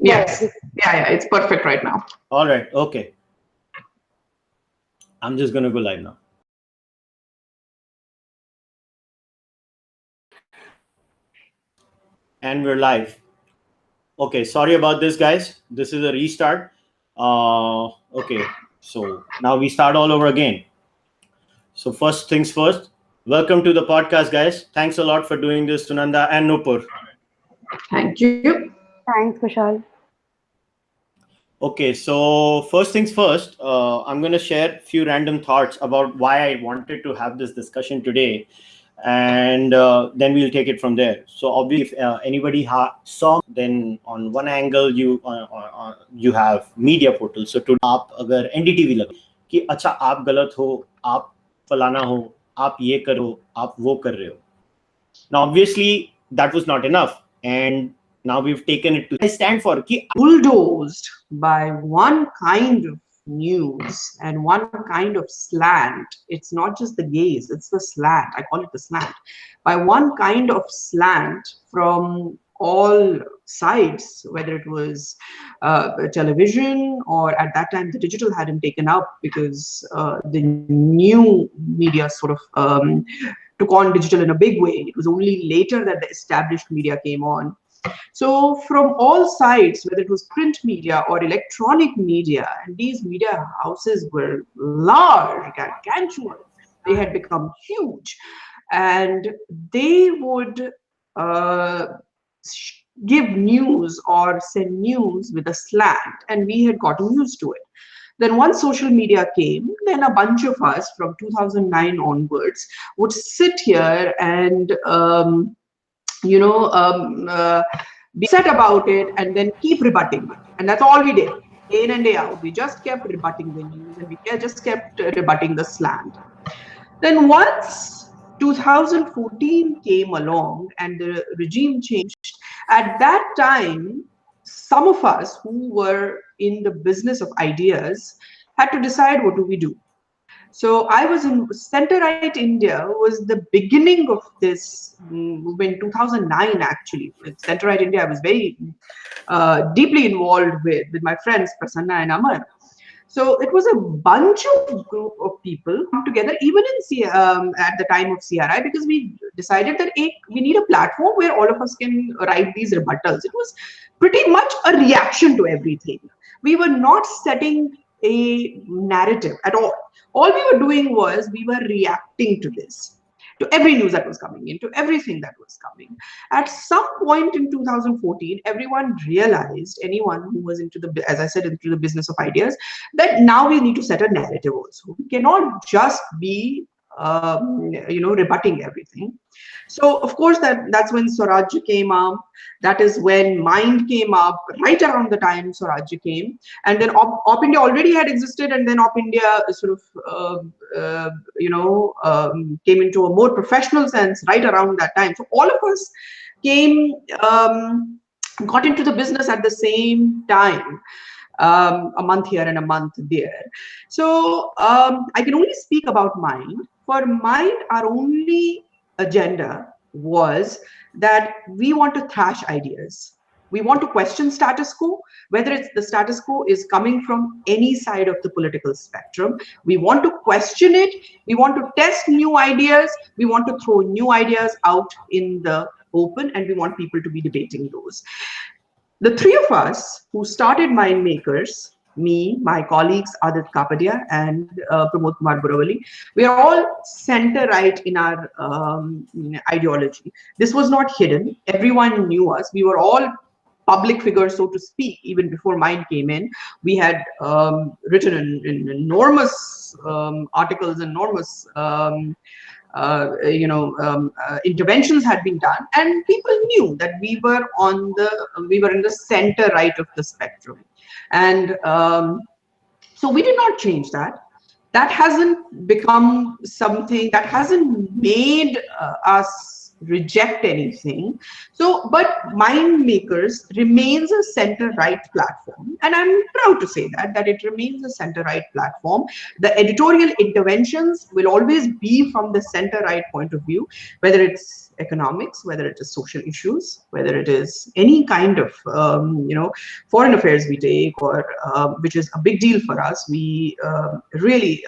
Yes. Yeah, it's perfect right now. All right. Okay. I'm just going to go live now. And we're live. Okay. Sorry about this, guys. This is a restart. Okay. So now we start all over again. So first things first, welcome to the podcast, guys. Thanks a lot for doing this, Sunanda and Nupur. Thank you. Thanks, Kushal. Okay, so first things first, I'm going to share a few random thoughts about why I wanted to have this discussion today, and then we'll take it from there. So obviously, if anybody saw, then on one angle you have media portal. So to आप अगर NDTV लगे कि अच्छा आप गलत हो, आप फलाना हो, आप ये करो, आप वो कर रहे हो. Now obviously that was not enough, and now we've taken it to I stand for bulldozed by one kind of news and one kind of slant. It's not just the gaze, it's the slant. I call it the slant. By one kind of slant from all sides, whether it was television, or at that time the digital hadn't taken up because the new media sort of took on digital in a big way. It was only later that the established media came on. So from all sides, whether it was print media or electronic media, and these media houses were large, gargantuan, they had become huge, and they would give news or send news with a slant, and we had gotten used to it. Then once social media came, then a bunch of us from 2009 onwards would sit here and be upset about it and then keep rebutting it. And that's all we did, day in and day out. We just kept rebutting the news, and we just kept rebutting the slant. Then once 2014 came along and the regime changed, at that time, some of us who were in the business of ideas had to decide, what do we do? So I was in Center Right India was the beginning of this movement, 2009 actually. With Center Right India, I was very deeply involved with my friends Prasanna and Amar. So it was a bunch of group of people come together, even in at the time of CRI, because we decided that we need a platform where all of us can write these rebuttals. It was pretty much a reaction to everything. We were not setting a narrative at all. All we were doing was we were reacting to this, to every news that was coming in, to everything that was coming. At some point in 2014, everyone realized, anyone who was into the, as I said, into the business of ideas, that now we need to set a narrative also. We cannot just be, rebutting everything. So of course that's when Swarajya came up. That is when Mind came up, right around the time Swarajya came. And then Op India already had existed, and then Op India sort of, came into a more professional sense right around that time. So all of us came, got into the business at the same time. A month here and a month there. So I can only speak about Mind. For Mind, our only agenda was that we want to thrash ideas. We want to question status quo, whether it's the status quo is coming from any side of the political spectrum. We want to question it. We want to test new ideas. We want to throw new ideas out in the open, and we want people to be debating those. The three of us who started Mind Makers, me, my colleagues Adit Kapadia and Pramod Kumar Buravali, we are all center right in our ideology. This was not hidden. Everyone knew us. We were all public figures, so to speak, even before Mind came in. We had written in enormous articles, enormous interventions had been done, and people knew that we were in the center right of the spectrum. And so we did not change that. That hasn't become something that hasn't made us reject anything. So, but Mind Makers remains a center-right platform, and I'm proud to say that it remains a center-right platform. The editorial interventions will always be from the center-right point of view, whether it's economics, whether it is social issues, whether it is any kind of foreign affairs we take, or which is a big deal for us. We really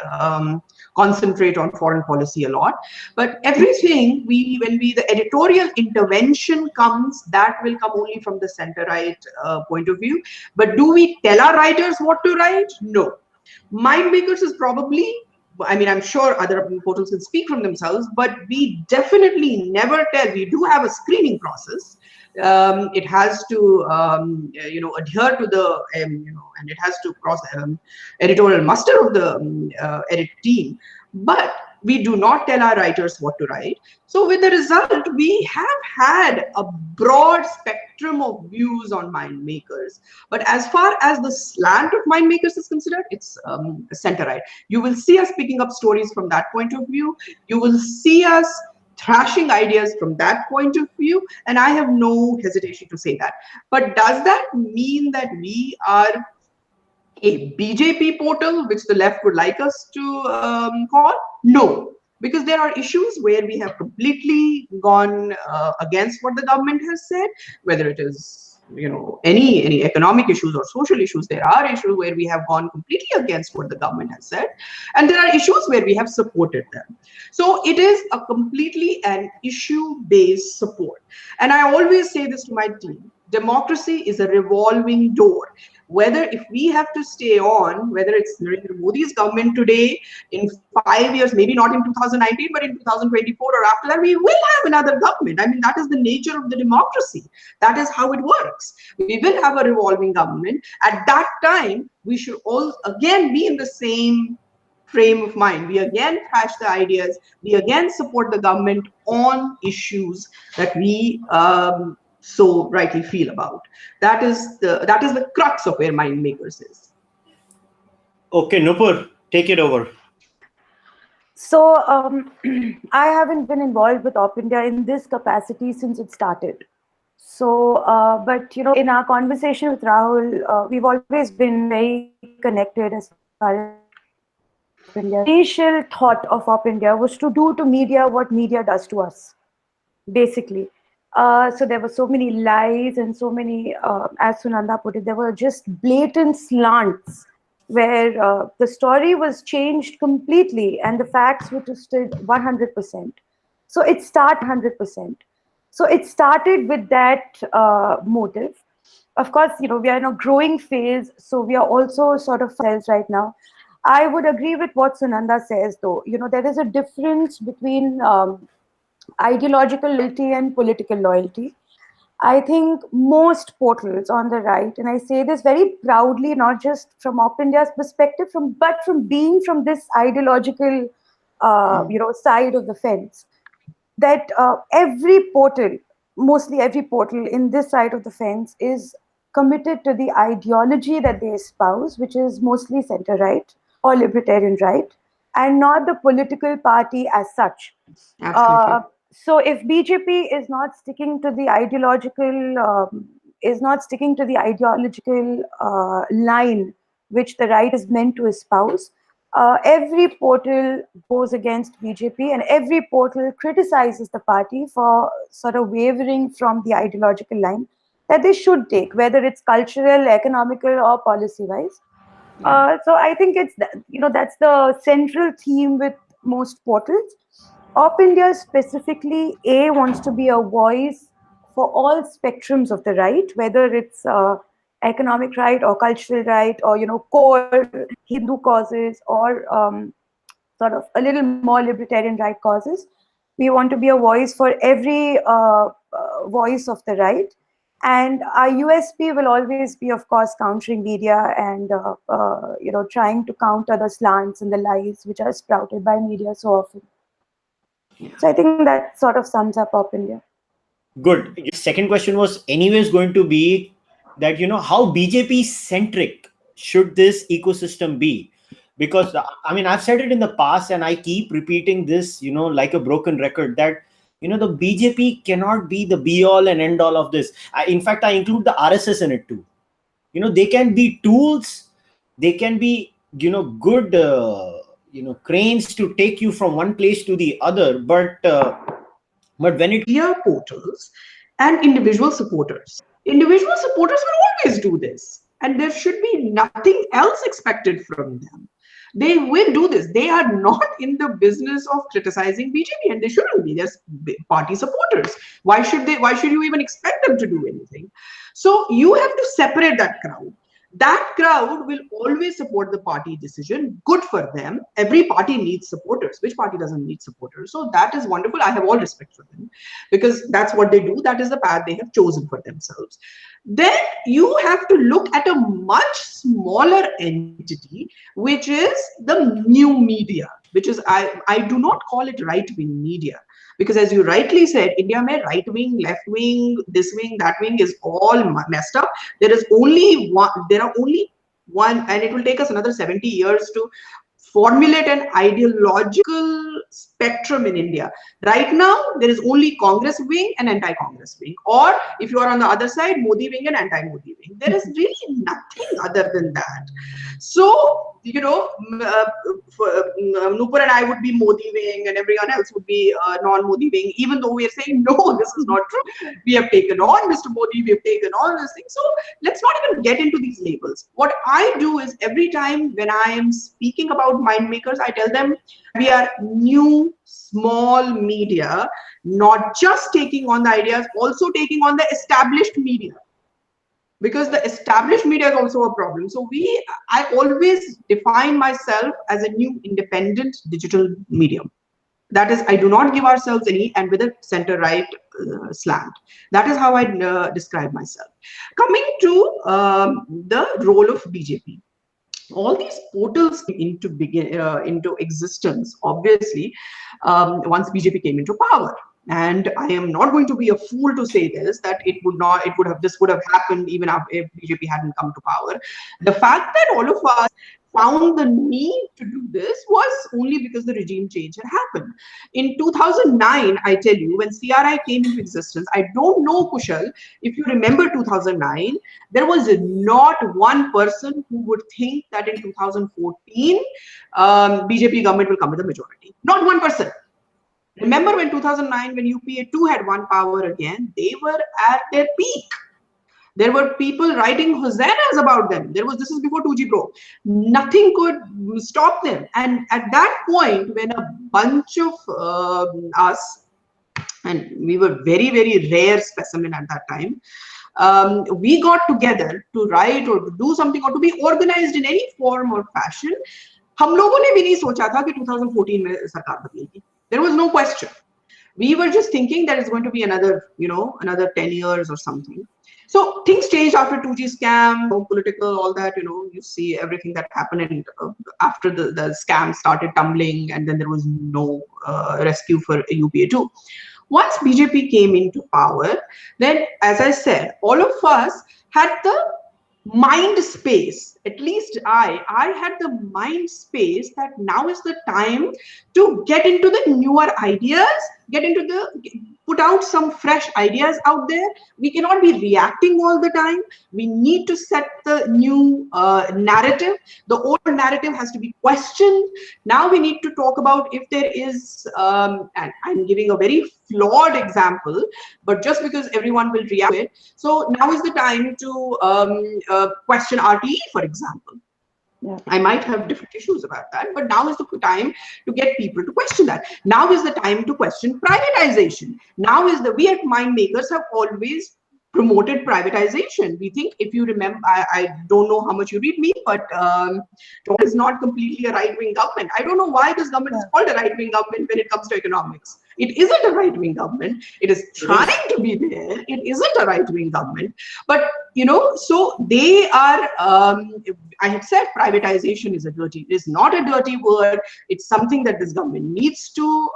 concentrate on foreign policy a lot. But everything when the editorial intervention comes, that will come only from the center-right point of view. But do we tell our writers what to write? No. Mind Makers is probably, I mean, I'm sure other portals can speak from themselves, but we definitely never tell. We do have a screening process. It has to, adhere to the, and it has to cross editorial muster of the edit team. But we do not tell our writers what to write. So with the result, we have had a broad spectrum of views on Mind Makers. But as far as the slant of Mind Makers is considered, it's center-right. You will see us picking up stories from that point of view. You will see us thrashing ideas from that point of view. And I have no hesitation to say that. But does that mean that we are a BJP portal, which the left would like us to call? No, because there are issues where we have completely gone against what the government has said, whether it is any economic issues or social issues. There are issues where we have gone completely against what the government has said, and there are issues where we have supported them. So it is a completely an issue-based support. And I always say this to my team: democracy is a revolving door. Whether if we have to stay on, whether it's Narendra Modi's government today, in 5 years, maybe not in 2019, but in 2024 or after that, we will have another government. I mean, that is the nature of the democracy. That is how it works. We will have a revolving government. At that time, we should all again be in the same frame of mind. We again thrash the ideas. We again support the government on issues that we so rightly feel about. That is the crux of where Mind Makers is. Okay, Nupur, take it over. So I haven't been involved with Op India in this capacity since it started. So, but in our conversation with Rahul, we've always been very connected as far as Op India. The initial thought of Op India was to do to media what media does to us, basically. So there were so many lies and so many, as Sunanda put it, there were just blatant slants where the story was changed completely and the facts were twisted 100%. So it started 100%. So it started with that motive. Of course, we are in a growing phase, so we are also sort of cells right now. I would agree with what Sunanda says, though. There is a difference between ideological loyalty and political loyalty. I think most portals on the right, and I say this very proudly, not just from Op India's perspective, but from being from this ideological, side of the fence, that every portal, mostly every portal in this side of the fence, is committed to the ideology that they espouse, which is mostly center-right or libertarian right, and not the political party as such. Absolutely. So if BJP is not sticking to the ideological line which the right is meant to espouse, every portal goes against BJP, and every portal criticizes the party for sort of wavering from the ideological line that they should take, whether it's cultural, economical, or policy-wise. So I think it's that's the central theme with most portals. Op India specifically, wants to be a voice for all spectrums of the right, whether it's economic right or cultural right, or core Hindu causes, or sort of a little more libertarian right causes. We want to be a voice for every voice of the right. And our USP will always be, of course, countering media and trying to counter the slants and the lies which are sprouted by media so often. So I think that sort of sums up Op India. Good. Your second question was anyways going to be that, how BJP centric should this ecosystem be? Because I've said it in the past and I keep repeating this, like a broken record, that, the BJP cannot be the be all and end all of this. In fact, I include the RSS in it too. They can be tools, they can be, good, cranes to take you from one place to the other. But But when it media portals and individual supporters. Individual supporters will always do this, and there should be nothing else expected from them. They will do this. They are not in the business of criticizing BJP, and they shouldn't be. They're party supporters. Why should they? Why should you even expect them to do anything? So you have to separate that crowd. That crowd will always support the party decision. Good for them. Every party needs supporters. Which party doesn't need supporters? So that is wonderful. I have all respect for them because that's what they do. That is the path they have chosen for themselves. Then you have to look at a much smaller entity, which is the new media, which is, I do not call it right-wing media. Because as you rightly said, India mein right wing, left wing, this wing, that wing is all messed up. There are only one, and it will take us another 70 years to formulate an ideological spectrum in India. Right now, there is only Congress wing and anti-Congress wing. Or if you are on the other side, Modi wing and anti-Modi wing. There is really nothing other than that. So, you know, Nupur and I would be Modi wing and everyone else would be non-Modi wing, even though we are saying, no, this is not true. We have taken on Mr. Modi, we have taken on this thing. So let's not even get into these labels. What I do is every time when I am speaking about mind makers, I tell them we are new, small media, not just taking on the ideas, also taking on the established media. Because the established media is also a problem. So I always define myself as a new independent digital medium. That is, I do not give ourselves any, and with a center-right slant. That is how I describe myself. Coming to the role of BJP. All these portals came into existence, obviously, once BJP came into power. And I am not going to be a fool to say this, that this would have happened even if BJP hadn't come to power. The fact that all of us found the need to do this was only because the regime change had happened. In 2009, I tell you, when CRI came into existence, I don't know, Kushal, if you remember 2009, there was not one person who would think that in 2014, BJP government will come with a majority. Not one person. Remember when 2009, when UPA2 had won power again, they were at their peak. There were people writing hosannas about them. This is before 2G Pro. Nothing could stop them. And at that point, when a bunch of us, and we were very, very rare specimen at that time, we got together to write or to do something or to be organized in any form or fashion. हम लोगों ने भी नहीं सोचा था कि 2014 में सरकार बदलेगी. There was no question. We were just thinking that it's going to be another 10 years or something. So things changed after 2G scam, political, all that, you see everything that happened. And after the scam started tumbling, and then there was no rescue for UPA2. Once BJP came into power, then, as I said, all of us had the mind space. At least I had the mind space that now is the time to get into the newer ideas, put out some fresh ideas out there. We cannot be reacting all the time. We need to set the new narrative. The old narrative has to be questioned. Now we need to talk about if there is, and I'm giving a very flawed example, but just because everyone will react to it. So now is the time to question RTE, for example. Yeah. I might have different issues about that, but now is the time to get people to question that. Now is the time to question privatization. We at Mind Makers have always promoted privatization. We think, if you remember, I don't know how much you read me, but it is not completely a right-wing government. I don't know why this government is called a right-wing government when it comes to economics. It isn't a right-wing government. It is trying to be there. It isn't a right-wing government. But, so they are, I have said privatization is not a dirty word. It's something that this government needs to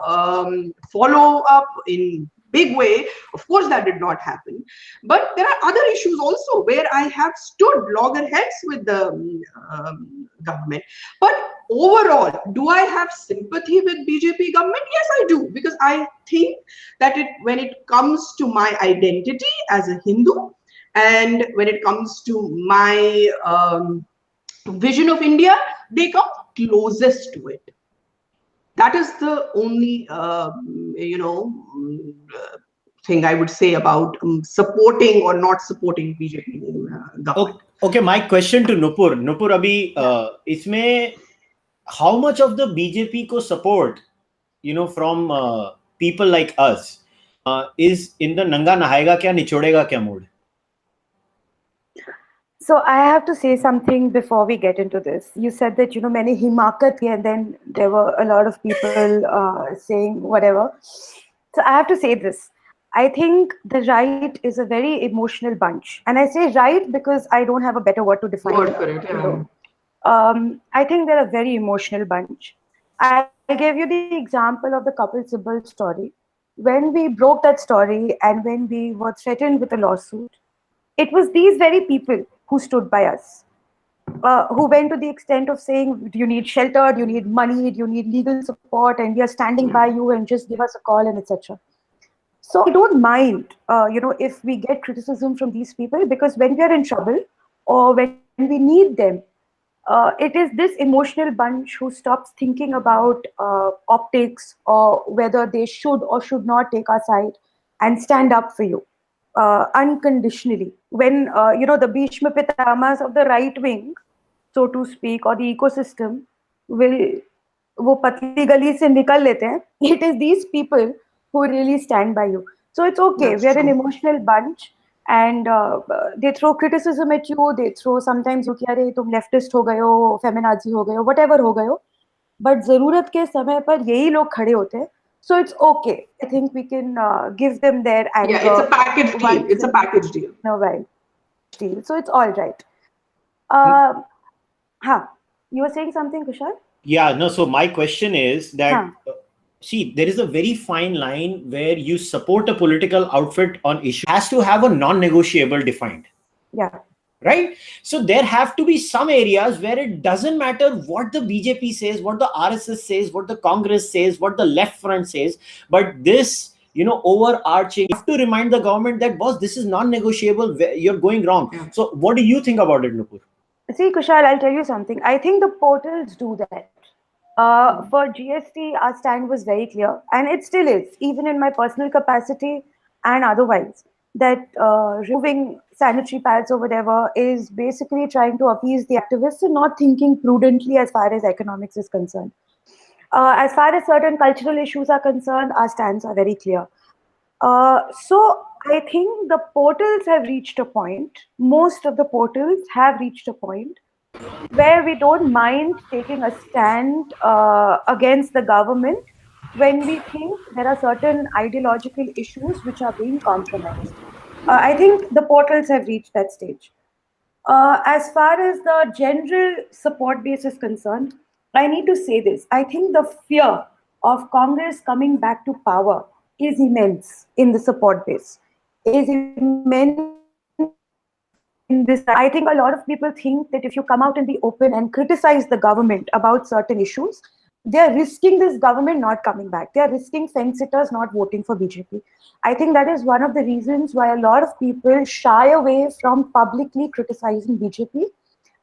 follow up in big way. Of course, that did not happen. But there are other issues also where I have stood loggerheads with the government. But overall, do I have sympathy with BJP government? Yes, I do. Because I think that when it comes to my identity as a Hindu, and when it comes to my vision of India, they come closest to it. That is the only, thing I would say about supporting or not supporting BJP government. Okay, my question to Nupur. Nupur, abhi, isme, how much of the BJP ko support, from people like us, is in the nanga nahayega kya nichodega kya mood? So I have to say something before we get into this. You said that, many himakat, and then there were a lot of people saying whatever. So I have to say this. I think the right is a very emotional bunch. And I say right because I don't have a better word to define Word for it, I think they're a very emotional bunch. I gave you the example of the Kapil Sibal story. When we broke that story and when we were threatened with a lawsuit, it was these very people who stood by us, who went to the extent of saying, do you need shelter, do you need money, do you need legal support, and we are standing by you and just give us a call and etc. So I don't mind, if we get criticism from these people, because when we are in trouble or when we need them, it is this emotional bunch who stops thinking about optics or whether they should or should not take our side and stand up for you unconditionally. When, the Bhishma Pitamas of the right wing, so to speak, or the ecosystem will वो पतली गली से निकल लेते हैं, it is these people who really stand by you. So it's okay. That's We're an true. emotional bunch, and they throw criticism at you. They throw sometimes कि अरे तुम leftist हो गए हो, feminazi हो गए हो, whatever हो गए हो. But ज़रूरत के समय पर यही लोग खड़े होते हैं. So it's okay. I think we can give them their anger. Yeah, it's a package deal. It's a package deal. No, right. Deal. So it's all right. You were saying something, Kushal? Yeah, no. So my question is that, see, there is a very fine line where you support a political outfit on issue has to have a non-negotiable defined. Yeah. Right? So there have to be some areas where it doesn't matter what the BJP says, what the RSS says, what the Congress says, what the left front says, but this, overarching, you have to remind the government that, boss, this is non-negotiable, you're going wrong. Yeah. So what do you think about it, Nupur? See, Kushal, I'll tell you something. I think the portals do that. For GST, our stand was very clear, and it still is, even in my personal capacity and otherwise, that removing sanitary pads or whatever is basically trying to appease the activists and not thinking prudently as far as economics is concerned. As far as certain cultural issues are concerned, our stands are very clear. So I think the portals have reached a point, most of the portals have reached a point where we don't mind taking a stand against the government when we think there are certain ideological issues which are being compromised. I think the portals have reached that stage. As far as the general support base is concerned, I need to say this. I think the fear of Congress coming back to power is immense in the support base, is immense in this. I think a lot of people think that if you come out in the open and criticize the government about certain issues, they're risking this government not coming back. They're risking fence sitters not voting for BJP. I think that is one of the reasons why a lot of people shy away from publicly criticizing BJP.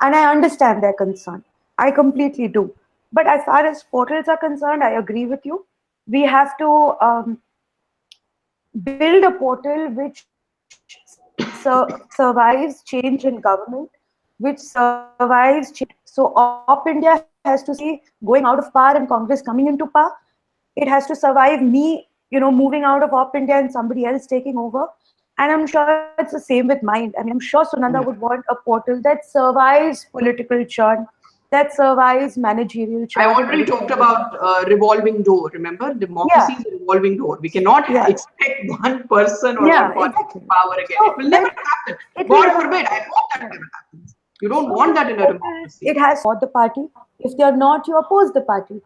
And I understand their concern. I completely do. But as far as portals are concerned, I agree with you. We have to build a portal which survives change in government, which survives change. So Op India has to see going out of power and Congress coming into power. It has to survive me, moving out of Op India and somebody else taking over. And I'm sure it's the same with mine. I mean, I'm sure Sunanda would want a portal that survives political churn, that survives managerial churn. I already talked about revolving door. Remember, democracy is a revolving door. We cannot expect one person or one party power again. So it will never happen. God forbid. I hope that never happens. You don't want that in a democracy. It has for the party. If they are not, you oppose the party.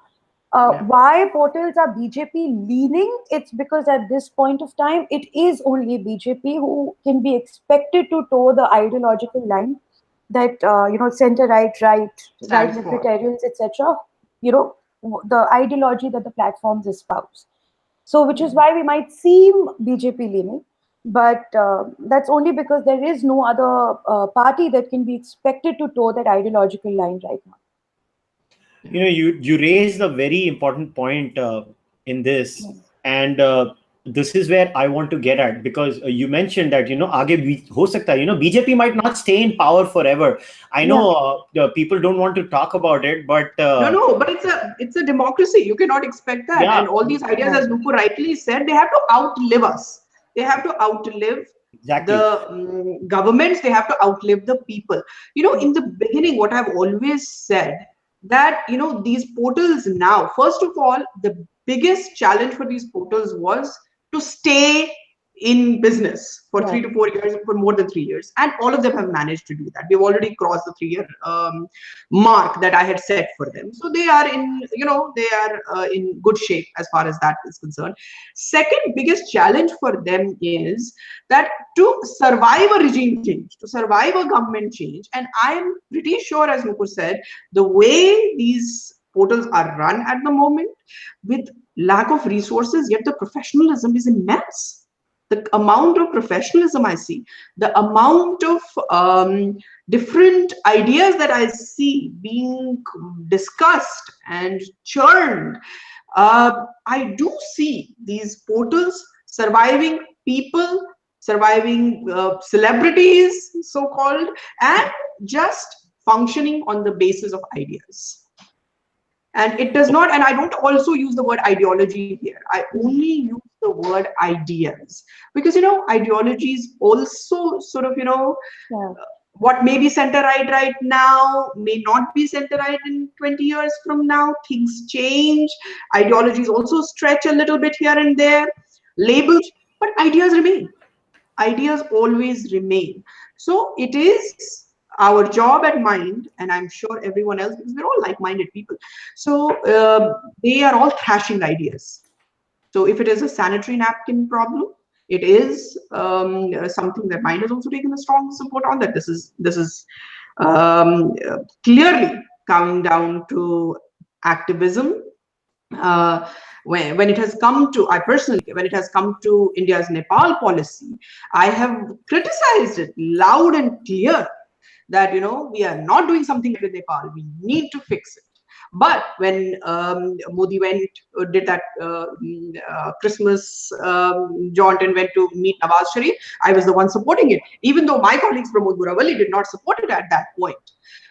Why portals are BJP leaning? It's because at this point of time, it is only BJP who can be expected to toe the ideological line that center right libertarians, etc. The ideology that the platforms espouse. So, which is why we might seem BJP leaning, but that's only because there is no other party that can be expected to toe that ideological line right now. You raised a very important point in this, and this is where I want to get at, because you mentioned that आगे भी हो सकता है, BJP might not stay in power forever. I know the people don't want to talk about it, but no, but it's a democracy. You cannot expect that. Yeah. And all these ideas, as Nupur rightly said, they have to outlive us. They have to outlive Exactly. the governments. They have to outlive the people. In the beginning, what I've always said, that these portals now, first of all, the biggest challenge for these portals was to stay in business for 3 to 4 years, for more than 3 years, and all of them have managed to do that. We've already crossed the 3-year mark that I had set for them, so they are in in good shape as far as that is concerned. Second biggest challenge for them is that to survive a regime change, to survive a government change, and I am pretty sure, as Nupur said, the way these portals are run at the moment, with lack of resources, yet the professionalism is immense. The amount of professionalism I see, the amount of different ideas that I see being discussed and churned, I do see these portals surviving people, surviving celebrities, so-called, and just functioning on the basis of ideas. And it does not, and I don't also use the word ideology here. I only use the word ideas, because ideologies also sort of what may be center right now may not be center right in 20 years from now. Things change. Ideologies also stretch a little bit here and there. Labels, but ideas remain. Ideas always remain. So it is our job at Mind, and I'm sure everyone else, because we're all like-minded people, so they are all thrashing ideas. So if it is a sanitary napkin problem, it is something that Mind has also taken a strong support on, that this is clearly coming down to activism. When it has come to, when it has come to India's Nepal policy, I have criticized it loud and clear, that we are not doing something with Nepal. We need to fix it. But when Modi did that Christmas jaunt and went to meet Nawaz Sharif, I was the one supporting it, even though my colleagues Pramod Buravalli did not support it at that point.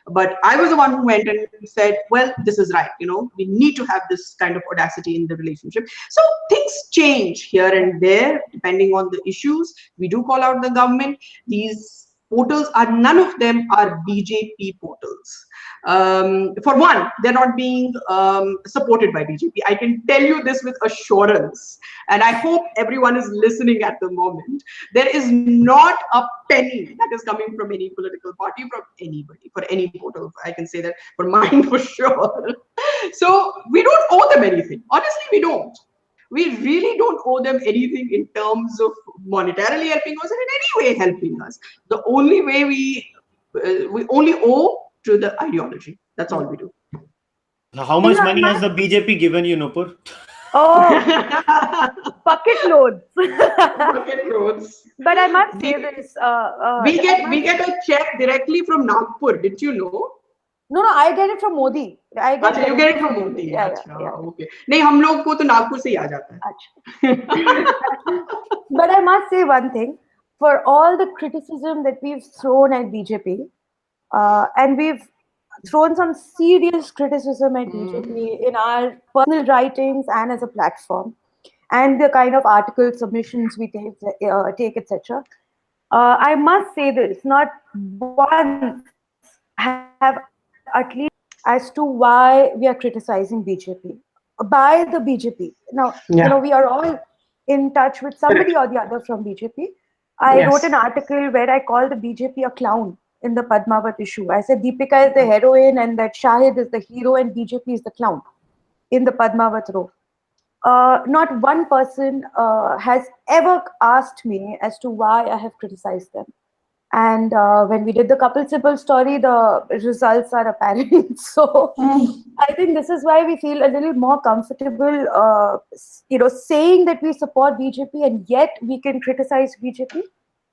But I was the one who went and said, well, this is right. We need to have this kind of audacity in the relationship. So things change here and there depending on the issues. We do call out the government. These portals none of them are BJP portals. For one, they're not being supported by BJP. I can tell you this with assurance, and I hope everyone is listening at the moment. There is not a penny that is coming from any political party, from anybody, for any portal. I can say that for mine for sure. So we don't owe them anything. Honestly, we don't. We really don't owe them anything in terms of monetarily helping us or in any way helping us. The only way we only owe to the ideology. That's all we do. How much money has the BJP given you, Nupur? Oh, bucket loads. Bucket loads. But I must say this. We get a check directly from Nagpur. Did you know? No, I get it from Modi. You get it from Modi. Yeah. Okay. नहीं, हम लोग को तो नागपुर से ही आ जाता है. But I must say one thing. For all the criticism that we've thrown at BJP, and we've thrown some serious criticism at BJP in our personal writings and as a platform, and the kind of article submissions we take, etc. I must say this: not once have at least as to why we are criticizing BJP by the BJP. Now, we are all in touch with somebody or the other from BJP. I wrote an article where I called the BJP a clown in the Padmavat issue. I said Deepika is the heroine and that Shahid is the hero and BJP is the clown in the Padmavat row. Not one person has ever asked me as to why I have criticized them. And when we did the Kapil Sibal story, the results are apparent. So I think this is why we feel a little more comfortable, saying that we support BJP and yet we can criticize BJP.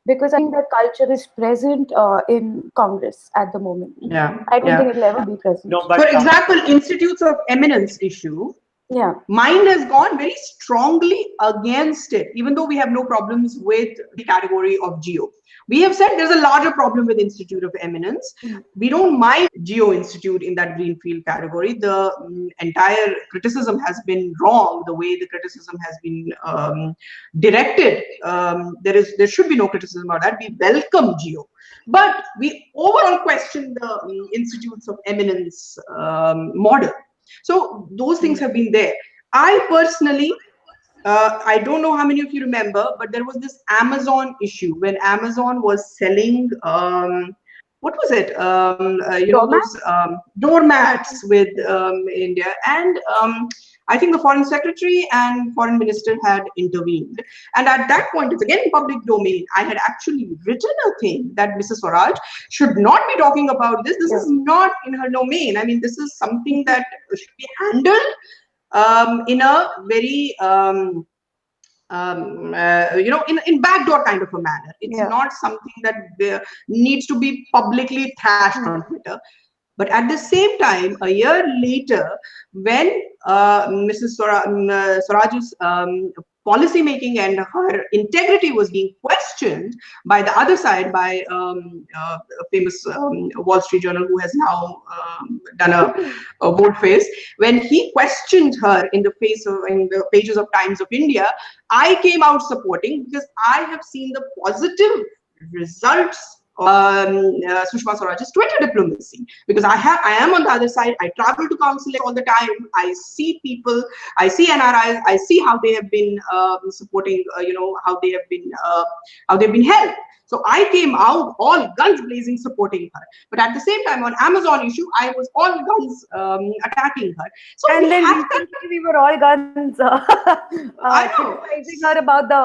because I think that culture is present in Congress at the moment. Yeah. I don't think it'll ever be present. No, but For example, institutes of eminence issue, Yeah. mind has gone very strongly against it, even though we have no problems with the category of geo. We have said there's a larger problem with Institute of Eminence. We don't mind Geo Institute in that greenfield category. The entire criticism has been wrong. The way the criticism has been directed, there should be no criticism about that. We welcome Geo, but we overall question the Institutes of Eminence model. So those things have been there. I personally, I don't know how many of you remember, but there was this Amazon issue when Amazon was selling, what was it? Those doormats with India. And I think the foreign secretary and foreign minister had intervened. And at that point, it's again public domain. I had actually written a thing that Mrs. Swaraj should not be talking about this. This is not in her domain. I mean, this is something that should be handled in a very in backdoor kind of a manner. It's not something that needs to be publicly thrashed on Twitter. But at the same time, a year later, when Mrs. Swaraj's policy making and her integrity was being questioned by the other side, by a famous Wall Street Journal who has now done a bold face, when he questioned her in the pages of Times of India, I came out supporting, because I have seen the positive results Sushma Swaraj's Twitter diplomacy, because I am on the other side. I travel to consulates all the time. I see people, I see NRIs, I see how they have been supporting, how they have been helped. So I came out all guns blazing supporting her. But at the same time, on Amazon issue, I was all guns attacking her. So and then we were all guns criticizing her about the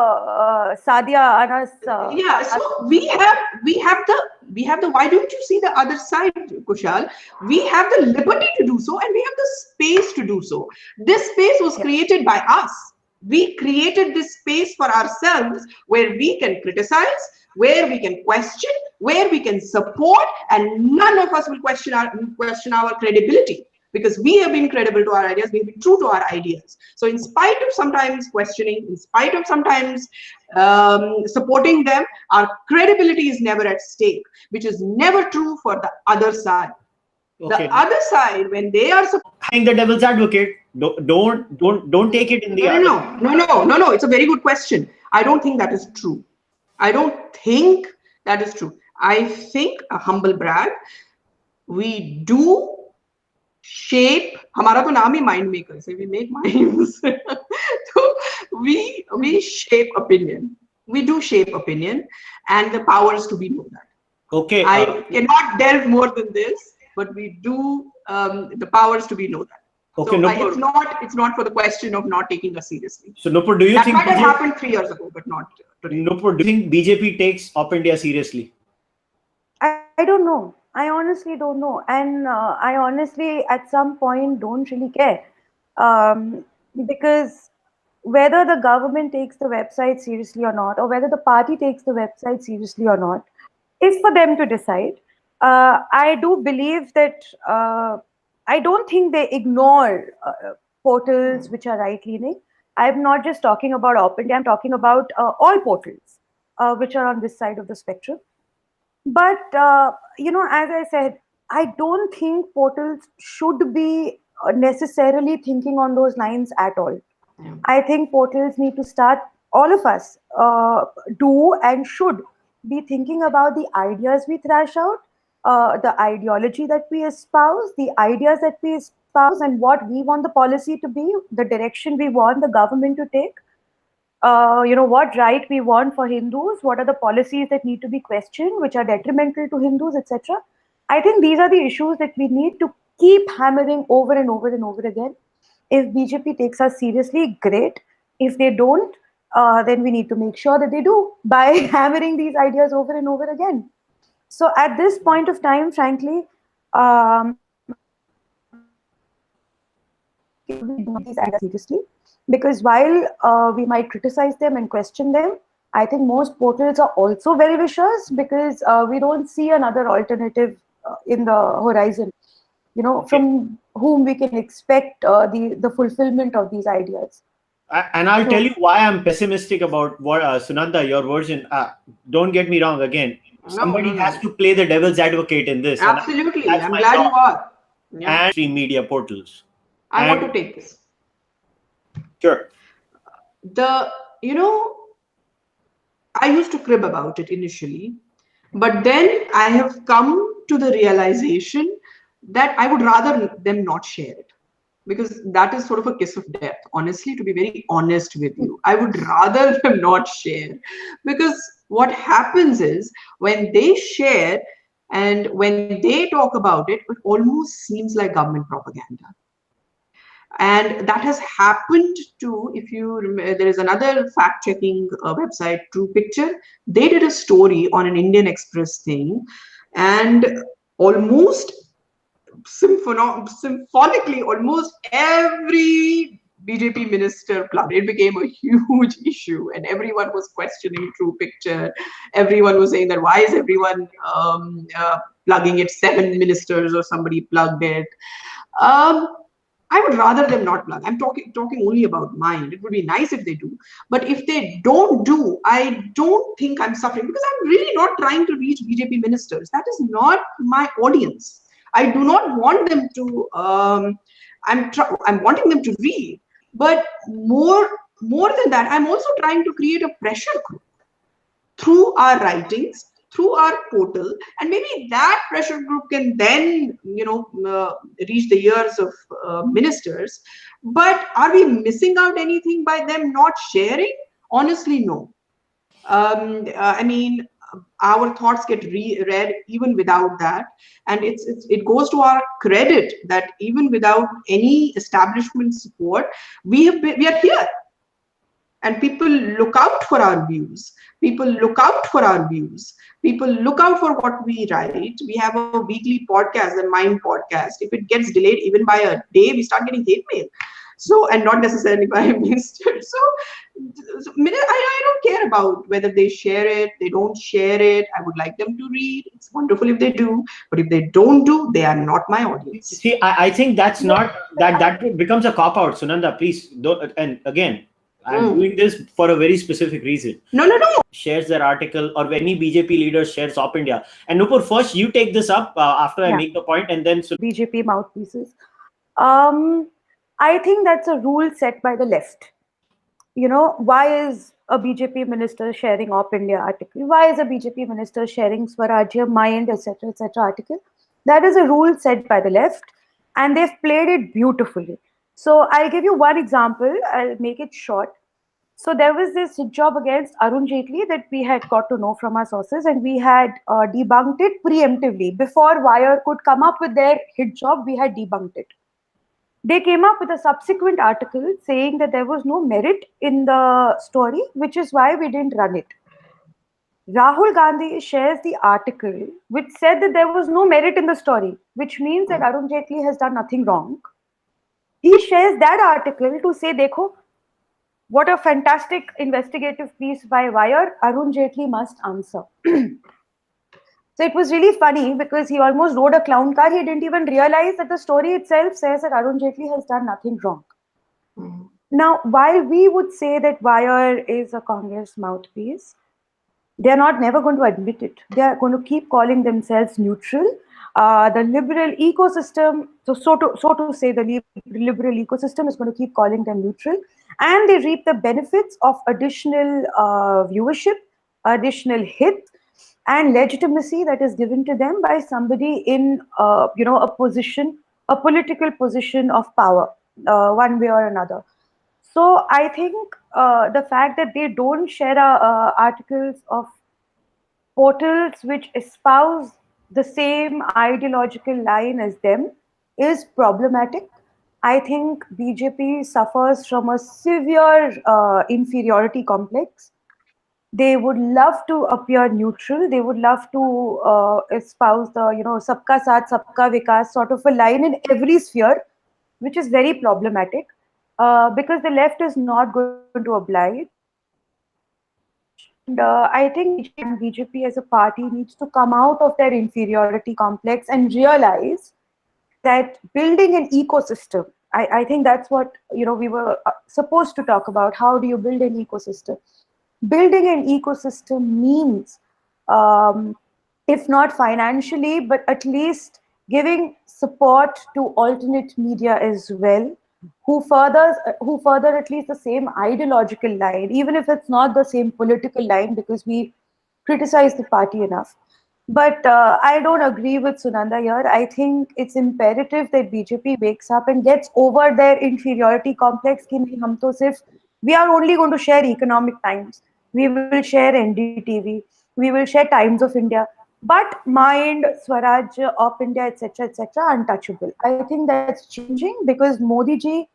Sadia Anas. Yeah, so we have the, why don't you see the other side, Kushal? We have the liberty to do so, and we have the space to do so. This space was created by us. We created this space for ourselves where we can criticize, where we can question, where we can support, and none of us will question our credibility, because we have been credible to our ideas, we have been true to our ideas. So in spite of sometimes questioning, in spite of sometimes supporting them, our credibility is never at stake, which is never true for the other side. Okay. The other side, when they are playing the devil's advocate, don't take it in the no. It's a very good question. I don't think that is true. I don't think that is true. I think, a humble brag, we do shape, हमारा तो नाम ही mind makers, we make minds. So we shape opinion. We do shape opinion, and the powers to be know that. Okay. I cannot delve more than this, but we do the powers to be know that. Okay, so it's not for the question of not taking us seriously. So Nupur, do you think that might have happened 3 years ago, but not today? Nupur, do you think BJP takes Op India seriously? I don't know. I honestly don't know, and I honestly at some point don't really care, because whether the government takes the website seriously or not, or whether the party takes the website seriously or not, is for them to decide. I do believe that I don't think they ignore portals which are right-leaning. I'm not just talking about Op India, I'm talking about all portals which are on this side of the spectrum. But, as I said, I don't think portals should be necessarily thinking on those lines at all. Yeah. I think portals need to start, all of us do and should be thinking about the ideas we thrash out, the ideology that we espouse, the ideas that we espouse, and what we want the policy to be, the direction we want the government to take. What right we want for Hindus, what are the policies that need to be questioned, which are detrimental to Hindus, etc. I think these are the issues that we need to keep hammering over and over and over again. If BJP takes us seriously, great. If they don't, then we need to make sure that they do by hammering these ideas over and over again. So at this point of time, frankly, we do these ideas seriously. Because while we might criticize them and question them, I think most portals are also very vicious because we don't see another alternative in the horizon, from whom we can expect the fulfillment of these ideas. And I'll tell you why I'm pessimistic about what Sunanda, your version. Don't get me wrong. Again, somebody has to play the devil's advocate in this. Absolutely, and I'm glad you are. And stream media portals. I want to take this. Sure. I used to crib about it initially, but then I have come to the realization that I would rather them not share it, because that is sort of a kiss of death. Honestly, to be very honest with you, I would rather them not share, because what happens is when they share and when they talk about it, it almost seems like government propaganda. And that has happened to, if you remember, there is another fact-checking website, True Picture. They did a story on an Indian Express thing, and almost symphonically, almost every BJP minister plugged. It became a huge issue, and everyone was questioning True Picture. Everyone was saying that why is everyone plugging it? 7 ministers or somebody plugged it. I would rather them not plug. I'm talking only about mine. It would be nice if they do. But if they don't do, I don't think I'm suffering, because I'm really not trying to reach BJP ministers. That is not my audience. I do not want them to, I'm wanting them to read. But more than that, I'm also trying to create a pressure group through our writings, through our portal, and maybe that pressure group can then reach the ears of ministers. But are we missing out anything by them not sharing? Honestly, no. I mean, our thoughts get read even without that, and it goes to our credit that even without any establishment support, we are here. And people look out for our views. People look out for our views. People look out for what we write. We have a weekly podcast, the Mind podcast. If it gets delayed even by a day, we start getting hate mail. So, and not necessarily by a minister. So, I don't care about whether they share it, they don't share it. I would like them to read. It's wonderful if they do. But if they don't do, they are not my audience. See, I think that's not, that becomes a cop-out, Sunanda, please don't. And again, I'm doing this for a very specific reason. No. Shares their article, or any BJP leader shares Op India. And Nupur, first you take this up after I make the point, and then BJP mouthpieces. I think that's a rule set by the left. Why is a BJP minister sharing Op India article? Why is a BJP minister sharing Swarajya, Mind, etc., article? That is a rule set by the left, and they've played it beautifully. So I'll give you one example. I'll make it short. So there was this hit job against Arun Jaitley that we had got to know from our sources, and we had debunked it preemptively. Before Wire could come up with their hit job, we had debunked it. They came up with a subsequent article saying that there was no merit in the story, which is why we didn't run it. Rahul Gandhi shares the article which said that there was no merit in the story, which means that Arun Jaitley has done nothing wrong. He shares that article to say, Dekho, what a fantastic investigative piece by Wire, Arun Jaitley must answer. So it was really funny because he almost rode a clown car. He didn't even realize that the story itself says that Arun Jaitley has done nothing wrong. Now, while we would say that Wire is a Congress mouthpiece, they're never going to admit it. They're going to keep calling themselves neutral. The liberal ecosystem, so to say, the liberal ecosystem is going to keep calling them neutral, and they reap the benefits of additional viewership, additional hits, and legitimacy that is given to them by somebody in a position, a political position of power, one way or another. So I think the fact that they don't share articles of portals which espouse the same ideological line as them is problematic. I think BJP suffers from a severe inferiority complex. They would love to appear neutral. They would love to espouse the, sabka saath, sabka vikas sort of a line in every sphere, which is very problematic because the left is not going to oblige I think BJP as a party needs to come out of their inferiority complex and realize that building an ecosystem, I think that's what we were supposed to talk about. How do you build an ecosystem? Building an ecosystem means, if not financially, but at least giving support to alternate media as well, who further at least the same ideological line, even if it's not the same political line, because we criticize the party enough. But I don't agree with Sunanda here. I think it's imperative that BJP wakes up and gets over their inferiority complex. Ki nahi, hum to sirf, we are only going to share Economic Times, we will share NDTV, we will share Times of India, but Mind, Swaraj, Op India, etc., etc., untouchable. I think that's changing because Modi ji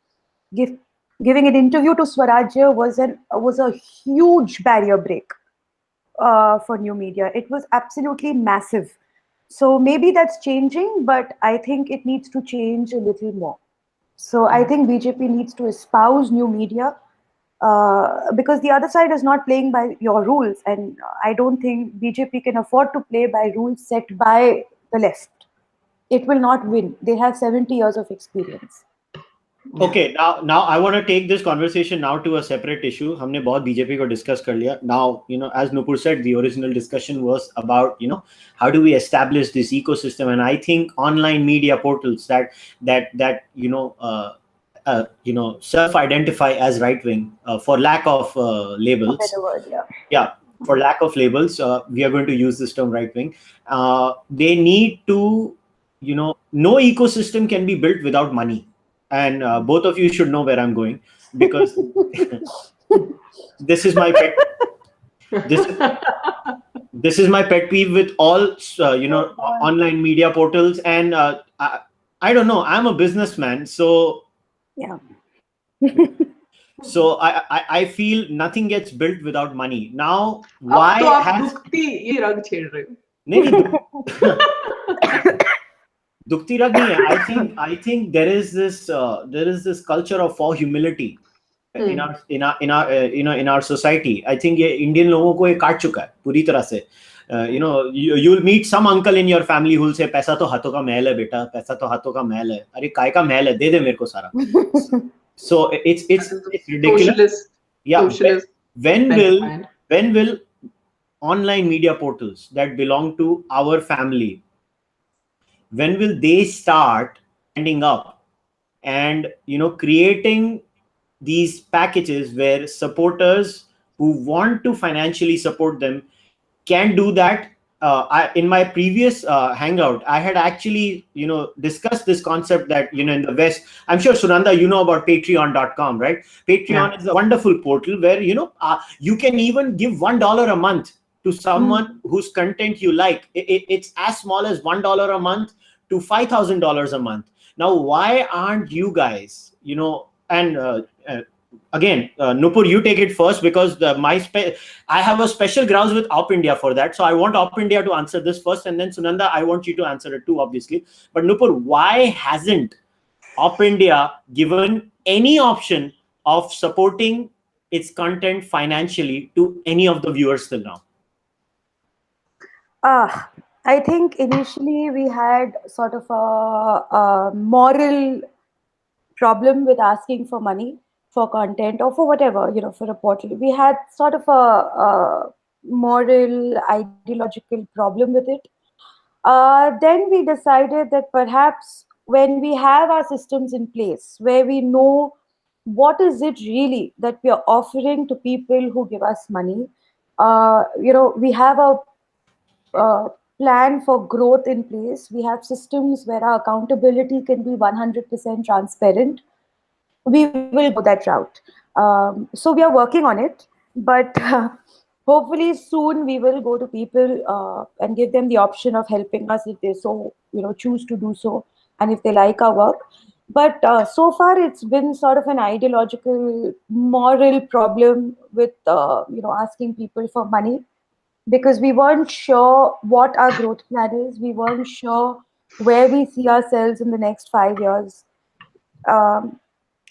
give, giving an interview to Swaraj was a huge barrier break for new media. It was absolutely massive. So maybe that's changing, but I think it needs to change a little more. So I think BJP needs to espouse new media, because the other side is not playing by your rules, and I don't think BJP can afford to play by rules set by the left. It will not win. They have 70 years of experience. Okay, now I want to take this conversation now to a separate issue. हमने बहुत BJP को discuss कर लिया. Now, as Nupur said, the original discussion was about, how do we establish this ecosystem? And I think online media portals that self-identify as right-wing, for lack of labels. Better word, yeah. Yeah, for lack of labels, we are going to use this term right-wing. They need to, no ecosystem can be built without money. And both of you should know where I'm going, because this is my pet. This is my pet peeve with all online media portals. And I don't know. I'm a businessman, so yeah. So I feel nothing gets built without money. Now, why has Dukti rag nahi hai. I think there is this culture of for humility in our society. I think ये Indian लोगों को ये काट चुका है पूरी तरह से. You'll meet some uncle in your family who'll say, पैसा तो हाथों का मैल है बेटा, पैसा तो हाथों का मैल है. अरे काय का मैल है, दे दे मेरे को सारा. So it's ridiculous. Socialist. Yeah. Socialist. When will online media portals that belong to our family, when will they start standing up and creating these packages where supporters who want to financially support them can do that? In my previous hangout, I had actually discussed this concept that in the West, I'm sure Sunanda, about patreon.com, right? Patreon is a wonderful portal where you can even give $1 a month to someone whose content you like. It's as small as $1 a month to $5,000 a month. Now, why aren't you guys, and again, Nupur, you take it first, because I have a special grounds with Op India for that. So I want Op India to answer this first, and then Sunanda, I want you to answer it too, obviously. But Nupur, why hasn't Op India given any option of supporting its content financially to any of the viewers till now? I think initially we had sort of a moral problem with asking for money for content or for whatever, for a portal. We had sort of a moral, ideological problem with it. Then we decided that perhaps when we have our systems in place, where we know what is it really that we are offering to people who give us money, we have a plan for growth in place. We have systems where our accountability can be 100% transparent. We will go that route. So we are working on it, but hopefully soon we will go to people and give them the option of helping us if they so choose to do so, and if they like our work. But so far it's been sort of an ideological, moral problem with asking people for money, because we weren't sure what our growth plan is. We weren't sure where we see ourselves in the next 5 years.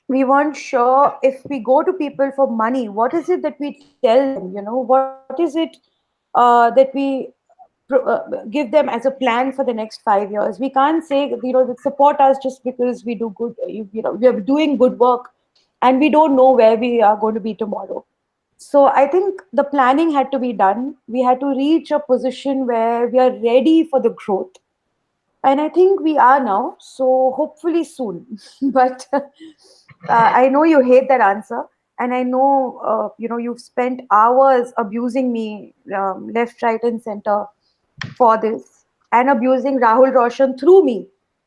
we weren't sure if we go to people for money, what is it that we tell them? What is it that we give them as a plan for the next 5 years? We can't say, that support us just because we do good, we are doing good work, and we don't know where we are going to be tomorrow. So I think the planning had to be done. We had to reach a position where we are ready for the growth. And I think we are now, so hopefully soon. But I know you hate that answer, and I know you've spent hours abusing me, left, right, and center for this, and abusing Rahul Roshan through me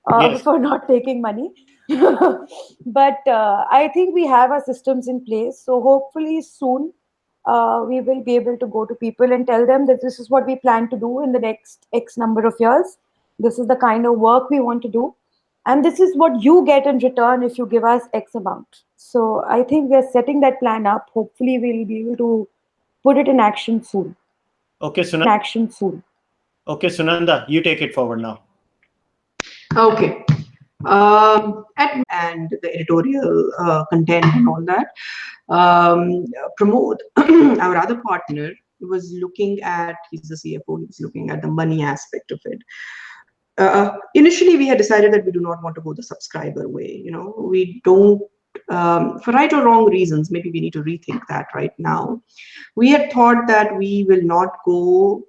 Yes. for not taking money. But I think we have our systems in place, so hopefully soon we will be able to go to people and tell them that this is what we plan to do in the next X number of years. This is the kind of work we want to do. And this is what you get in return if you give us X amount. So I think we are setting that plan up. Hopefully, we'll be able to put it in action soon. Okay, Sunanda, you take it forward now. Okay. And the editorial content and all that. Pramod, our other partner, was looking at, he's the CFO, he was looking at the money aspect of it. Initially, we had decided that we do not want to go the subscriber way. We don't, for right or wrong reasons, maybe we need to rethink that right now. We had thought that we will not go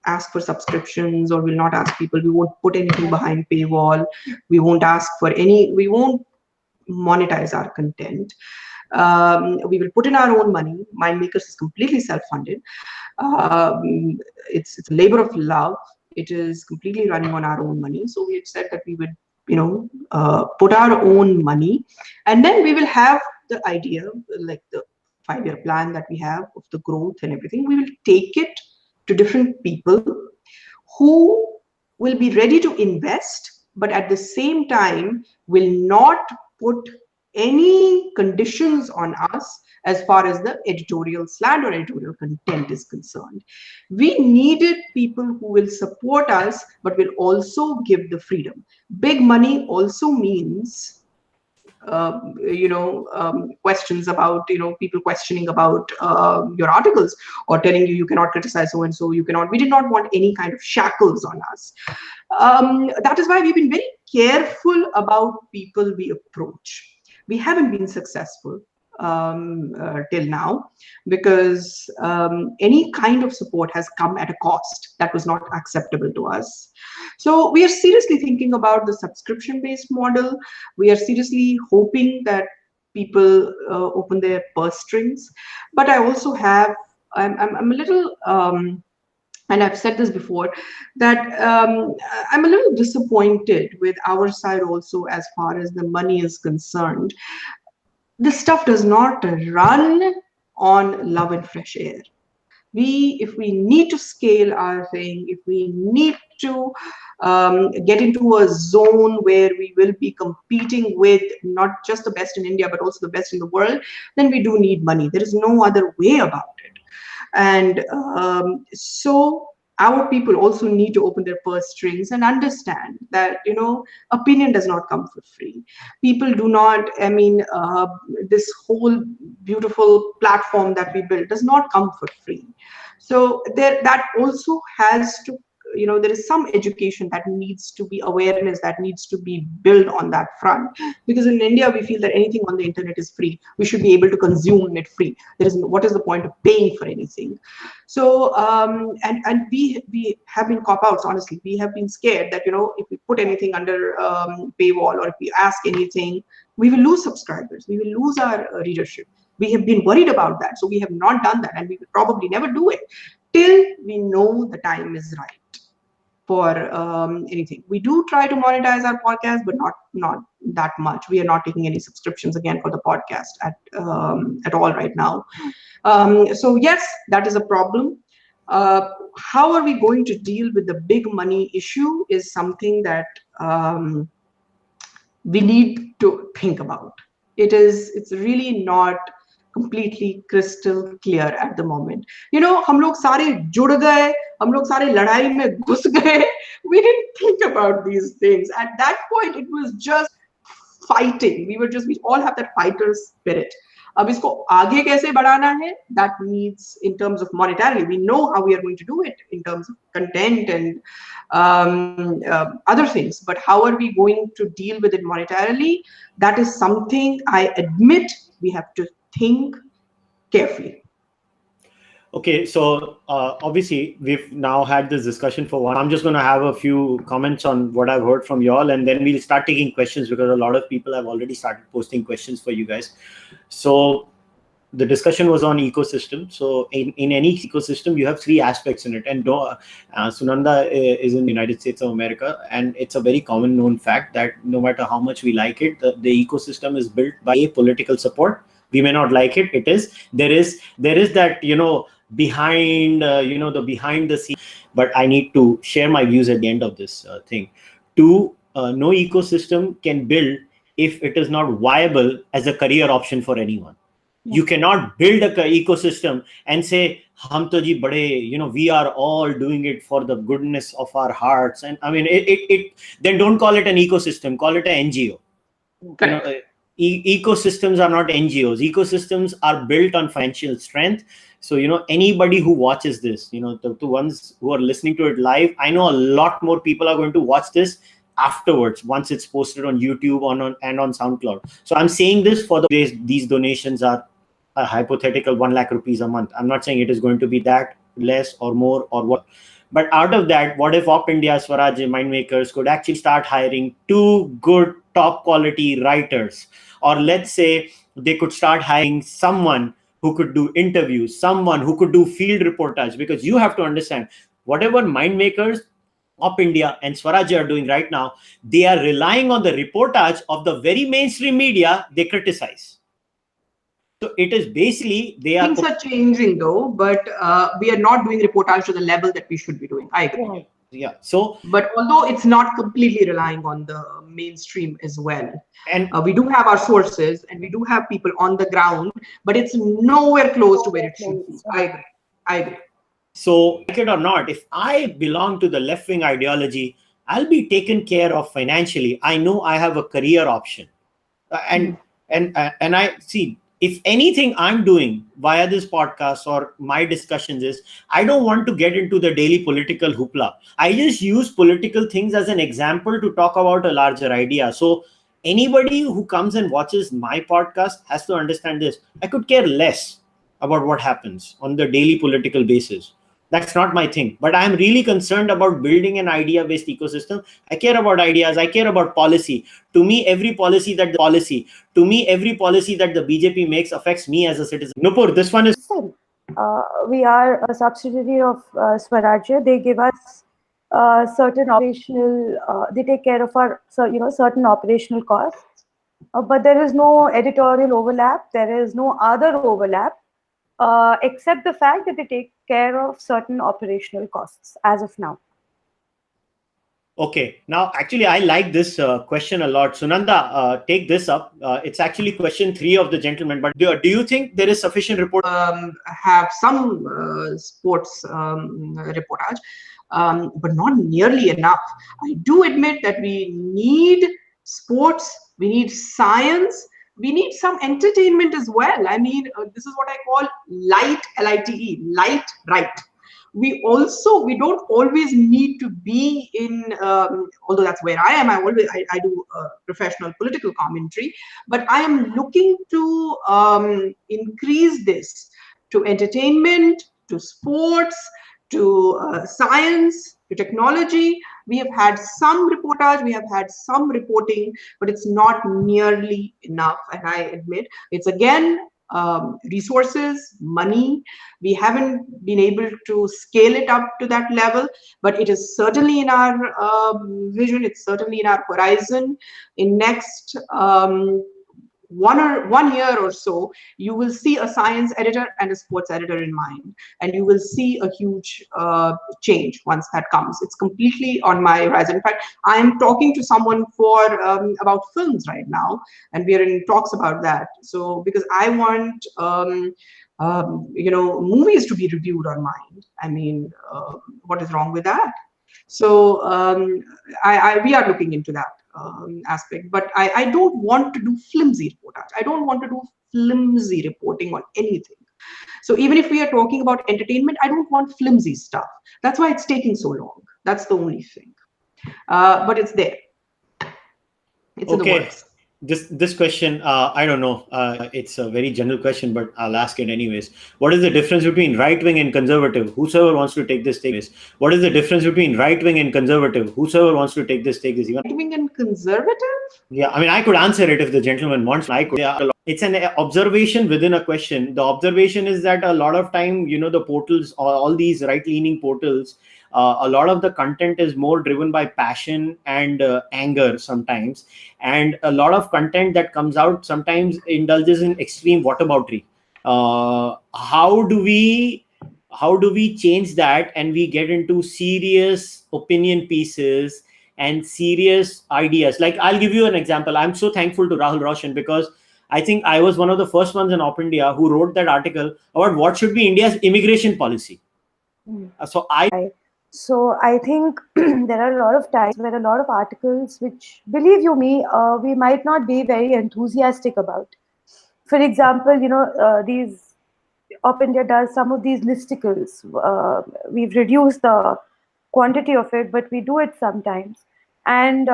ask for subscriptions, or will not ask people. We won't put anything behind paywall. We won't ask for we won't monetize our content. We will put in our own money. Mindmakers is completely self-funded. It's a labor of love. It is completely running on our own money. So we had said that we would, put our own money, and then we will have the idea, like the 5-year plan that we have of the growth and everything. We will take it to different people who will be ready to invest, but at the same time will not put any conditions on us as far as the editorial slant or editorial content is concerned. We needed people who will support us, but will also give the freedom. Big money also means questions about, people questioning about your articles, or telling you cannot criticize so and so, you cannot. We did not want any kind of shackles on us. That is why we've been very careful about people we approach. We haven't been successful till now, because any kind of support has come at a cost that was not acceptable to us. So we are seriously thinking about the subscription-based model. We are seriously hoping that people open their purse strings. But I also have, I'm a little, and I've said this before, that I'm a little disappointed with our side also as far as the money is concerned. This stuff does not run on love and fresh air. If we need to scale our thing, if we need to get into a zone where we will be competing with not just the best in India, but also the best in the world, then we do need money. There is no other way about it. And so our people also need to open their purse strings and understand that, opinion does not come for free. People do not, this whole beautiful platform that we built does not come for free. So that also has to, there is some education that needs to be, awareness that needs to be built on that front. Because in India, we feel that anything on the internet is free. We should be able to consume it free. What is the point of paying for anything? So, and we have been cop-outs, honestly. We have been scared that, if we put anything under paywall, or if we ask anything, we will lose subscribers. We will lose our readership. We have been worried about that. So we have not done that, and we will probably never do it till we know the time is right for anything. We do try to monetize our podcast, but not that much. We are not taking any subscriptions again for the podcast at all right now. So yes, that is a problem. How are we going to deal with the big money issue is something that we need to think about. It's really not completely crystal clear at the moment. हम लोग सारे जुड़ गए, हम लोग सारे लड़ाई में घुस गए. We didn't think about these things. At that point, it was just fighting. We all have that fighter spirit. अब इसको आगे कैसे बढ़ाना है? That needs in terms of monetarily. We know how we are going to do it in terms of content and other things. But how are we going to deal with it monetarily? That is something I admit we have to think carefully. Okay, so obviously we've now had this discussion for one. I'm just going to have a few comments on what I've heard from y'all, and then we'll start taking questions because a lot of people have already started posting questions for you guys. So the discussion was on ecosystem. So in any ecosystem, you have three aspects in it. And Sunanda is in the United States of America, and it's a very common known fact that no matter how much we like it, the ecosystem is built by a political support. We may not like it. It is. There is that, behind the behind the scenes, but I need to share my views at the end of this thing. No ecosystem can build if it is not viable as a career option for anyone. You cannot build a ecosystem and say hum to ji bade, we are all doing it for the goodness of our hearts, and I mean then don't call it an ecosystem, call it an NGO. Ecosystems are not NGOs. Ecosystems are built on financial strength. So, anybody who watches this, the ones who are listening to it live, I know a lot more people are going to watch this afterwards once it's posted on YouTube and on SoundCloud. So I'm saying this for these donations are a hypothetical 1 lakh rupees a month. I'm not saying it is going to be that, less or more or what. But out of that, what if Op India Swaraj Mindmakers could actually start hiring 2 good top quality writers? Or let's say they could start hiring someone who could do interviews, someone who could do field reportage, because you have to understand whatever Mindmakers, Op India and Swaraj are doing right now, they are relying on the reportage of the very mainstream media they criticize. So it is basically things are changing though, but we are not doing reportage to the level that we should be doing. I agree. Yeah. So, but although it's not completely relying on the mainstream as well, and we do have our sources and we do have people on the ground, but it's nowhere close to where it should be. I agree. So, like it or not, if I belong to the left-wing ideology, I'll be taken care of financially. I know I have a career option, and I see. If anything I'm doing via this podcast or my discussions is, I don't want to get into the daily political hoopla. I just use political things as an example to talk about a larger idea. So anybody who comes and watches my podcast has to understand this. I could care less about what happens on the daily political basis. That's not my thing. But I'm really concerned about building an idea-based ecosystem. I care about ideas. I care about policy. To me, every policy that the BJP makes affects me as a citizen. Nupur, this one is... We are a subsidiary of Swarajya. They give us certain operational, they take care of our, certain operational costs. But there is no editorial overlap. There is no other overlap. Except the fact that they take care of certain operational costs as of now. Okay. Now, actually, I like this question a lot. Sunanda, take this up. It's actually question 3 of the gentleman. But do you think there is sufficient report? Have some sports reportage, but not nearly enough. I do admit that we need sports, we need science, we need some entertainment as well. I mean, this is what I call light, L-I-T-E, light, right. We don't always need to be in, although that's where I am, I do professional political commentary, but I am looking to increase this to entertainment, to sports, to science, to technology. We have had some reportage, we have had some reporting, but it's not nearly enough. And I admit it's again resources, money. We haven't been able to scale it up to that level, but it is certainly in our vision. It's certainly in our horizon. In next 1 year or so, you will see a science editor and a sports editor in mind, and you will see a huge change once that comes. It's completely on my horizon. In fact, I am talking to someone about films right now, and we are in talks about that. So because I want movies to be reviewed on Mind. I mean, what is wrong with that? So we are looking into that. aspect. But I don't want to do flimsy reportage. I don't want to do flimsy reporting on anything. So even if we are talking about entertainment, I don't want flimsy stuff. That's why it's taking so long. That's the only thing. But it's there. It's in the works. This question, I don't know. It's a very general question, but I'll ask it anyways. What is the difference between right wing and conservative? Whosoever wants to take this, take this. What is the difference between right wing and conservative? Whosoever wants to take this, take this. Right wing and conservative? Yeah, I mean, I could answer it if the gentleman wants. I could. Yeah, it's an observation within a question. The observation is that a lot of time, the portals, all these right-leaning portals, a lot of the content is more driven by passion and anger sometimes, and a lot of content that comes out sometimes indulges in extreme whataboutery. How do we change that and we get into serious opinion pieces and serious ideas? Like, I'll give you an example. I'm so thankful to Rahul Roshan, because I think I was one of the first ones in Op India who wrote that article about what should be India's immigration policy. So I think there are a lot of times where a lot of articles, which, believe you me, we might not be very enthusiastic about. For example, these Op India does some of these listicles. We've reduced the quantity of it, but we do it sometimes, and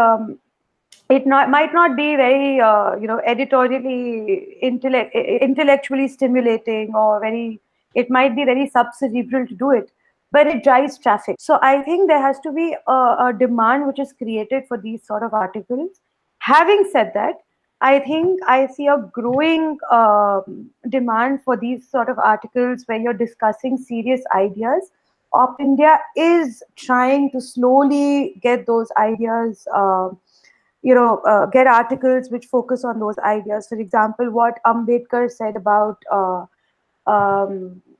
it might not be very editorially intellectually stimulating, or it might be very subcerebral to do it, but it drives traffic. So I think there has to be a demand which is created for these sort of articles. Having said that, I think I see a growing demand for these sort of articles where you're discussing serious ideas. Op India is trying to slowly get those ideas, get articles which focus on those ideas. For example, what Ambedkar said about,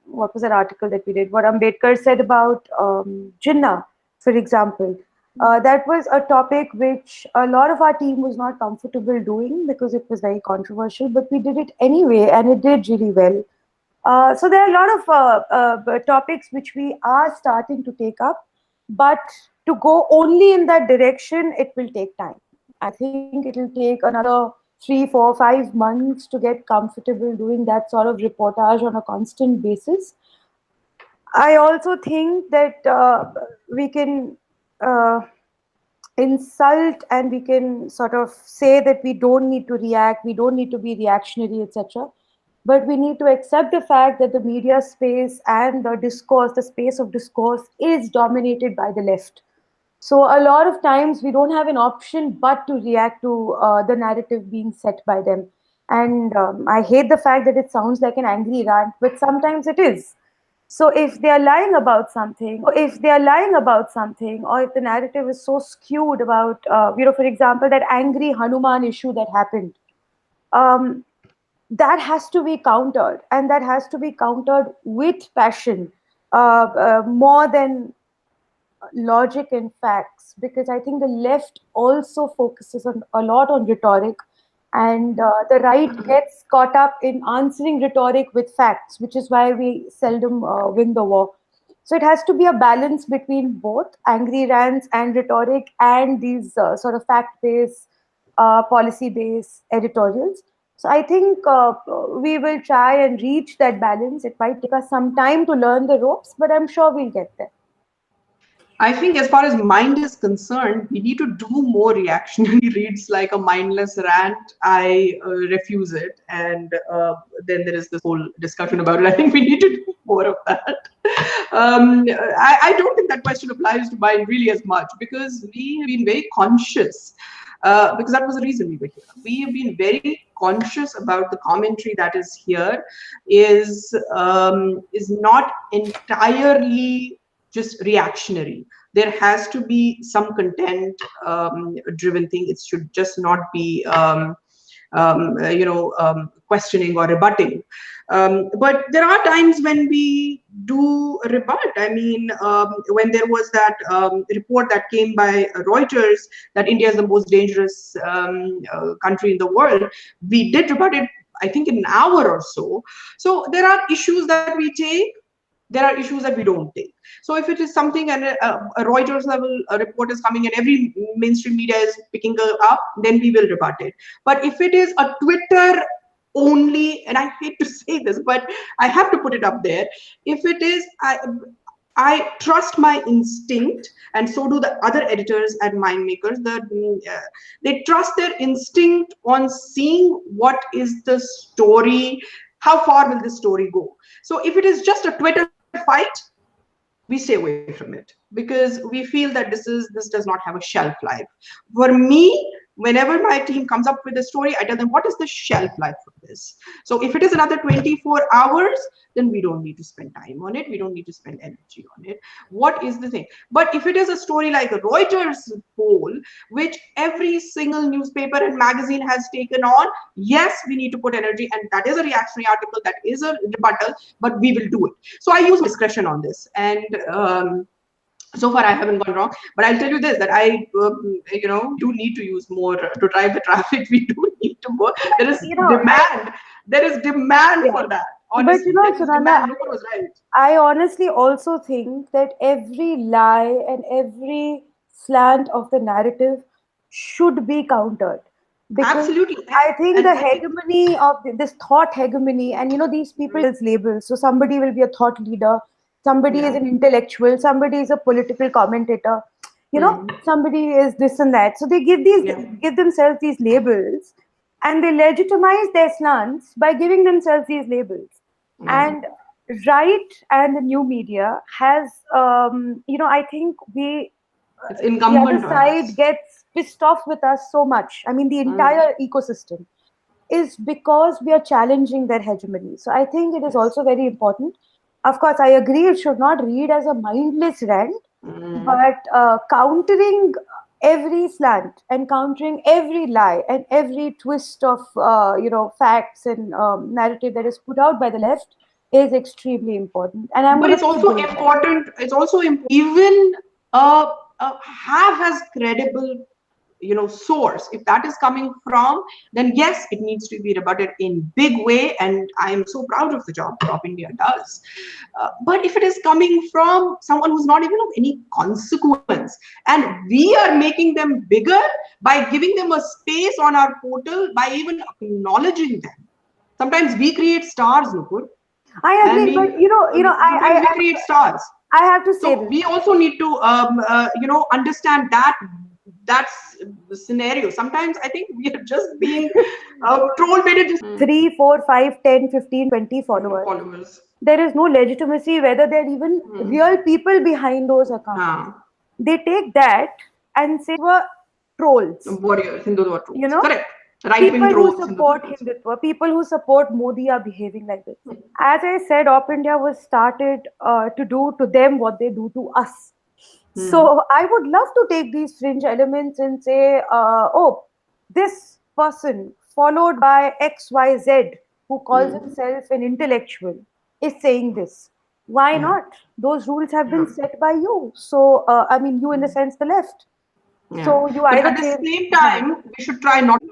what was that article that we did? What Ambedkar said about Jinnah, for example. That was a topic which a lot of our team was not comfortable doing because it was very controversial, but we did it anyway, and it did really well. So there are a lot of topics which we are starting to take up, but to go only in that direction, it will take time. I think it will take another 3, 4, 5 months to get comfortable doing that sort of reportage on a constant basis. I also think that we can insult and we can sort of say that we don't need to react, we don't need to be reactionary, etc. But we need to accept the fact that the media space and the discourse, the space of discourse, is dominated by the left. So a lot of times we don't have an option but to react to the narrative being set by them. And I hate the fact that it sounds like an angry rant, but sometimes it is. So if they are lying about something, or if the narrative is so skewed about, for example, that angry Hanuman issue that happened, that has to be countered, and that has to be countered with passion, more than logic and facts, because I think the left also focuses a lot on rhetoric, and the right gets caught up in answering rhetoric with facts, which is why we seldom win the war. So it has to be a balance between both angry rants and rhetoric and these sort of fact-based, policy-based editorials. So I think we will try and reach that balance. It might take us some time to learn the ropes, but I'm sure we'll get there. I think as far as mind is concerned, we need to do more reactionary reads like a mindless rant. I refuse it. And then there is this whole discussion about it. I think we need to do more of that. I don't think that question applies to mind really as much, because we have been very conscious, because that was the reason we were here. We have been very conscious about the commentary that is here is not entirely just reactionary. There has to be some content driven thing. It should just not be questioning or rebutting. But there are times when we do rebut. I mean, when there was that report that came by Reuters that India is the most dangerous country in the world, we did rebut it, I think, in an hour or so. So there are issues that we take, there are issues that we don't take. So if it is something and a Reuters level report is coming and every mainstream media is picking up, then we will rebut it. But if it is a Twitter only, and I hate to say this, but I have to put it up there, if it is, I trust my instinct, and so do the other editors and mind makers. They trust their instinct on seeing what is the story, how far will the story go. So if it is just a Twitter fight, we stay away from it, because we feel that this does not have a shelf life. For me, whenever my team comes up with a story, I tell them, what is the shelf life of this? So if it is another 24 hours, then we don't need to spend time on it. We don't need to spend energy on it. What is the thing? But if it is a story like a Reuters poll, which every single newspaper and magazine has taken on, yes, we need to put energy, and that is a reactionary article, that is a rebuttal, but we will do it. So I use discretion on this, and so far I haven't gone wrong. But I'll tell you this, that I do need to use more to drive the traffic. We do need to more. There is demand. There is demand for that. Honestly, but Sunanda, Nupur was right. I honestly also think that every lie and every slant of the narrative should be countered. Because absolutely. I think the hegemony of this thought hegemony, and these people is labels. So somebody will be a thought leader, somebody is an intellectual, somebody is a political commentator, somebody is this and that. So they give themselves these labels, and they legitimize their slants by giving themselves these labels. And right and the new media has, I think it's incumbent the other side gets pissed off with us so much. I mean, the entire ecosystem is because we are challenging their hegemony. So I think it is also very important. Of course, I agree it should not read as a mindless rant, but countering every slant and countering every lie and every twist of facts and narrative that is put out by the left is extremely important. And but it's also important. It's also even have as credible source. If that is coming from, then yes, it needs to be rebutted in big way, and I am so proud of the job Prop India does. But if it is coming from someone who's not even of any consequence, and we are making them bigger by giving them a space on our portal, by even acknowledging them. Sometimes we create stars, Nupur. I agree, but I create stars. I have to say so we also need to understand that that's the scenario. Sometimes I think we are just being troll-baited. 3, 4, 5, 10, 15, 20 followers. There is no legitimacy whether they're even real people behind those accounts. They take that and say we're trolls. Warriors, Hindutva trolls. Correct. People who support Hindutva, people who support Modi are behaving like this. As I said, Op India was started to do to them what they do to us. So I would love to take these fringe elements and say, this person followed by XYZ who calls himself an intellectual is saying this. Why not? Those rules have been set by you. So, you in the sense the left. So you either at the same time, we should try not.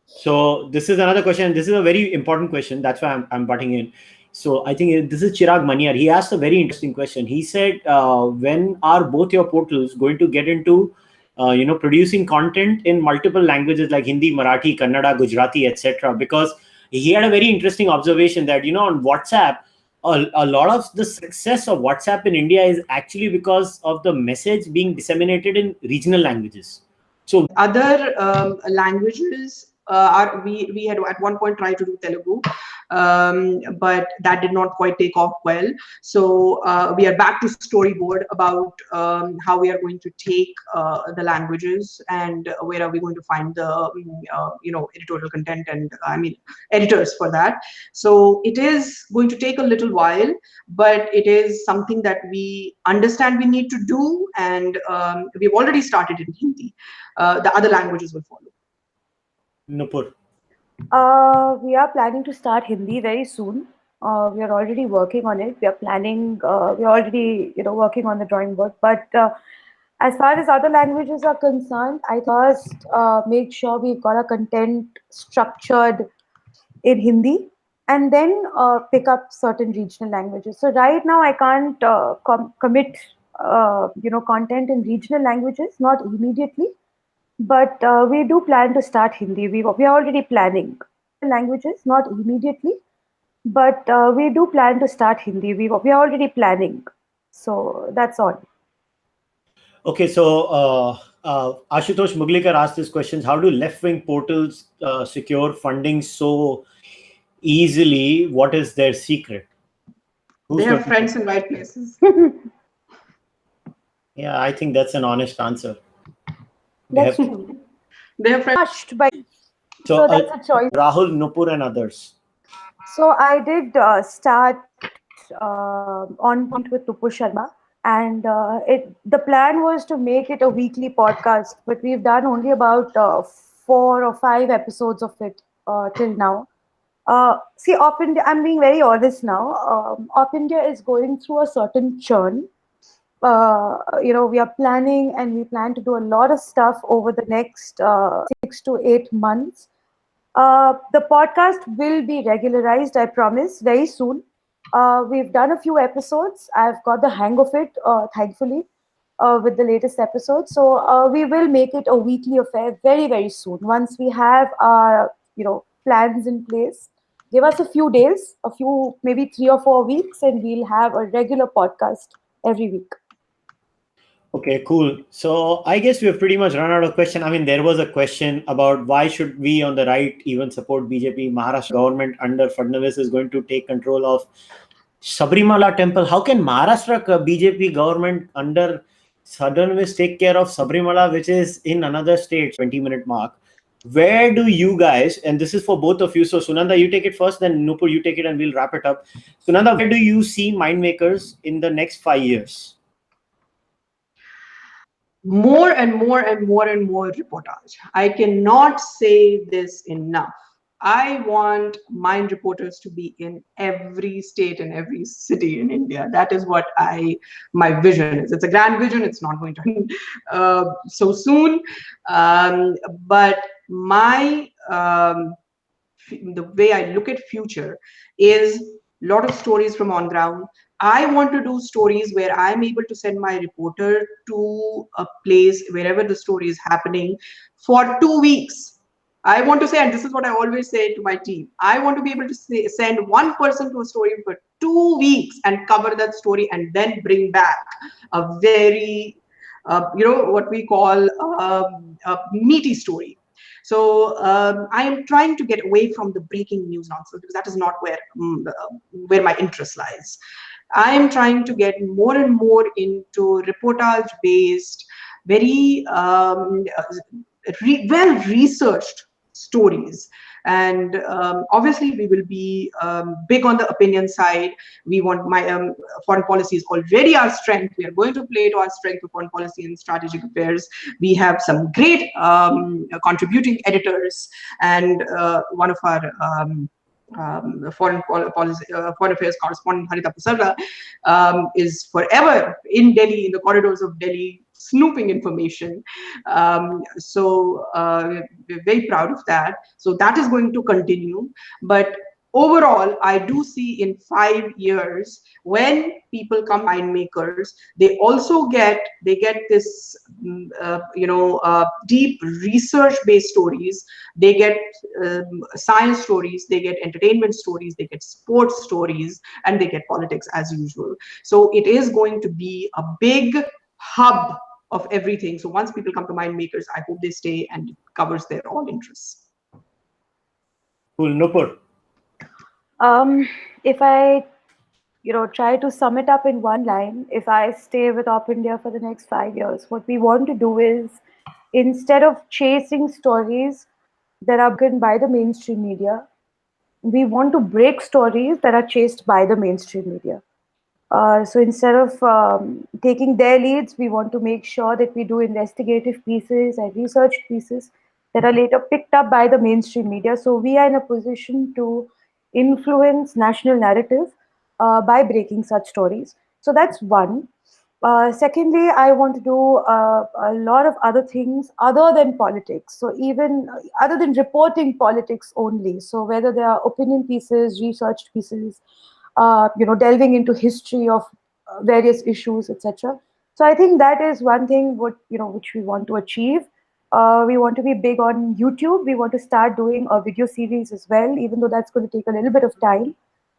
So this is another question. This is a very important question. That's why I'm butting in. So I think this is Chirag Maniar. He asked a very interesting question. He said, when are both your portals going to get into, producing content in multiple languages like Hindi, Marathi, Kannada, Gujarati, etc.? Because he had a very interesting observation that, on WhatsApp, a lot of the success of WhatsApp in India is actually because of the message being disseminated in regional languages. So other languages we had at one point tried to do Telugu, but that did not quite take off well. So we are back to storyboard about how we are going to take the languages and where are we going to find the editorial content and editors for that. So it is going to take a little while, but it is something that we understand we need to do, and we've already started in Hindi. The other languages will follow. Nupur. We are planning to start Hindi very soon. We are already working on it. We are planning. We are already, working on the drawing board. But as far as other languages are concerned, I first make sure we've got our content structured in Hindi, and then pick up certain regional languages. So right now I can't commit content in regional languages, not immediately, but we do plan to start Hindi. We are already planning languages, not immediately, but we do plan to start Hindi. We are already planning. So that's all. Okay, so Ashutosh Muglikar asked this question: how do left-wing portals secure funding so easily? What is their secret? They have friends in right places. Yeah, I think that's an honest answer. That's true. They have friends. So that's a choice. Rahul, Nupur, and others. So I did start on point with Nupur Sharma, and the plan was to make it a weekly podcast, but we've done only about 4 or 5 episodes of it till now. See, Op India, I'm being very honest now. Op India is going through a certain churn. We are planning, and we plan to do a lot of stuff over the next 6 to 8 months. The podcast will be regularized, I promise, very soon. We've done a few episodes. I've got the hang of it, thankfully, with the latest episode. So we will make it a weekly affair very, very soon. Once we have our, plans in place, give us a few days, maybe 3 or 4 weeks, and we'll have a regular podcast every week. Okay, cool. So I guess we have pretty much run out of questions. I mean, there was a question about why should we on the right even support BJP. Maharashtra government under Fadnavis is going to take control of Sabrimala temple. How can Maharashtra BJP government under Fadnavis take care of Sabrimala, which is in another state? 20-minute mark. Where do you guys, and this is for both of you, so Sunanda, you take it first, then Nupur, you take it, and we'll wrap it up. Sunanda, where do you see mind makers in the next 5 years? More and more and more and more reportage. I cannot say this enough. I want mind reporters to be in every state and every city in India. That is what my vision is. It's a grand vision. It's not going to happen so soon. But the way I look at future is a lot of stories from on ground. I want to do stories where I'm able to send my reporter to a place wherever the story is happening for 2 weeks. I want to say, and this is what I always say to my team, I want to be able to send one person to a story for 2 weeks and cover that story, and then bring back a very, what we call a meaty story. So I am trying to get away from the breaking news nonsense, because that is not where my interest lies. I am trying to get more and more into reportage-based, very well-researched stories. And obviously, we will be big on the opinion side. We want foreign policy is already our strength. We are going to play to our strength of foreign policy and strategic affairs. We have some great contributing editors, and one of our foreign affairs correspondent, Harita Pasarla, is forever in Delhi, in the corridors of Delhi, snooping information. So we're very proud of that. So that is going to continue. But overall, I do see in 5 years, when people come mind makers, they also get this deep research-based stories. They get science stories, they get entertainment stories, they get sports stories, and they get politics as usual. So it is going to be a big hub of everything. So once people come to mind makers, I hope they stay and it covers their all interests. Cool. Nupur. If I try to sum it up in one line, if I stay with Op India for the next 5 years, what we want to do is, instead of chasing stories that are given by the mainstream media, we want to break stories that are chased by the mainstream media. So instead of taking their leads, we want to make sure that we do investigative pieces and research pieces that are later picked up by the mainstream media. So we are in a position to influence national narrative by breaking such stories. So that's one. Secondly, I want to do a lot of other things other than politics. So even other than reporting politics only. So whether they are opinion pieces, researched pieces, delving into history of various issues, etc. So I think that is one thing which we want to achieve. We want to be big on YouTube. We want to start doing a video series as well, even though that's going to take a little bit of time.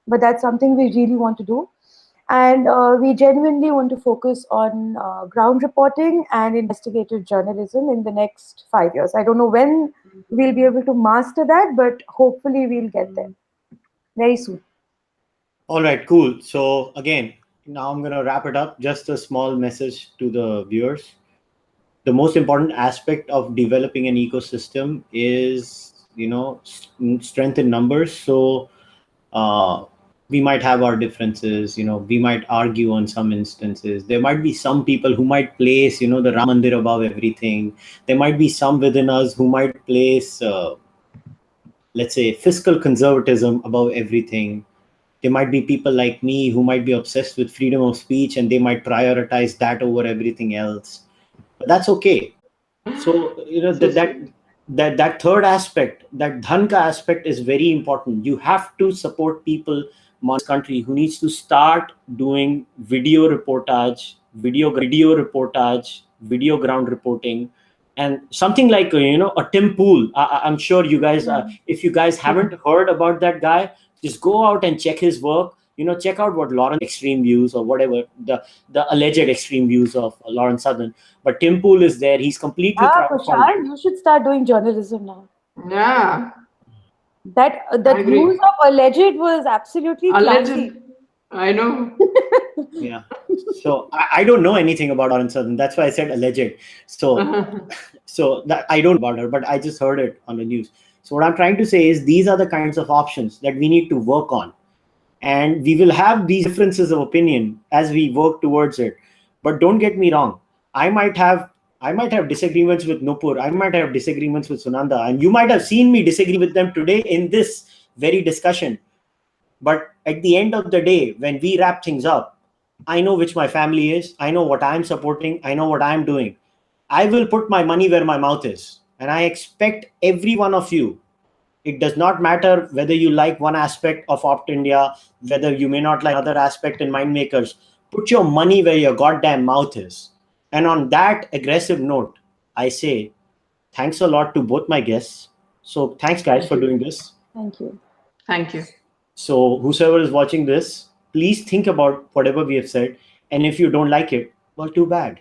But that's something we really want to do. And we genuinely want to focus on ground reporting and investigative journalism in the next 5 years. I don't know when we'll be able to master that, but hopefully we'll get there very soon. All right, cool. So again, now I'm going to wrap it up. Just a small message to the viewers. The most important aspect of developing an ecosystem is, strength in numbers. So we might have our differences, we might argue on some instances. There might be some people who might place, the Ram Mandir above everything. There might be some within us who might place, let's say, fiscal conservatism above everything. There might be people like me who might be obsessed with freedom of speech and they might prioritize that over everything else. But that's okay. So, that third aspect, that dhanka aspect is very important. You have to support people in this country who needs to start doing video reportage, video ground reporting, and something like, a Tim Pool. I'm sure you guys, if you guys haven't heard about that guy, just go out and check his work. Check out what Lawrence extreme views or whatever, the alleged extreme views of Lawrence Southern. But Tim Pool is there. He's completely Kushal, you should start doing journalism now. Yeah. That news of alleged was absolutely classy. I know. Yeah. So I don't know anything about Lawrence Southern. That's why I said alleged. So that I don't know about her, but I just heard it on the news. So what I'm trying to say is these are the kinds of options that we need to work on. And we will have these differences of opinion as we work towards it. But don't get me wrong. I might have disagreements with Nupur. I might have disagreements with Sunanda. And you might have seen me disagree with them today in this very discussion. But at the end of the day, when we wrap things up, I know which my family is. I know what I'm supporting. I know what I'm doing. I will put my money where my mouth is. And I expect every one of you. It does not matter whether you like one aspect of Opt India, whether you may not like another aspect in Mind Makers. Put your money where your goddamn mouth is. And on that aggressive note, I say thanks a lot to both my guests. So thanks, guys, for doing this. Thank you. Thank you. So whosoever is watching this, please think about whatever we have said. And if you don't like it, well, too bad.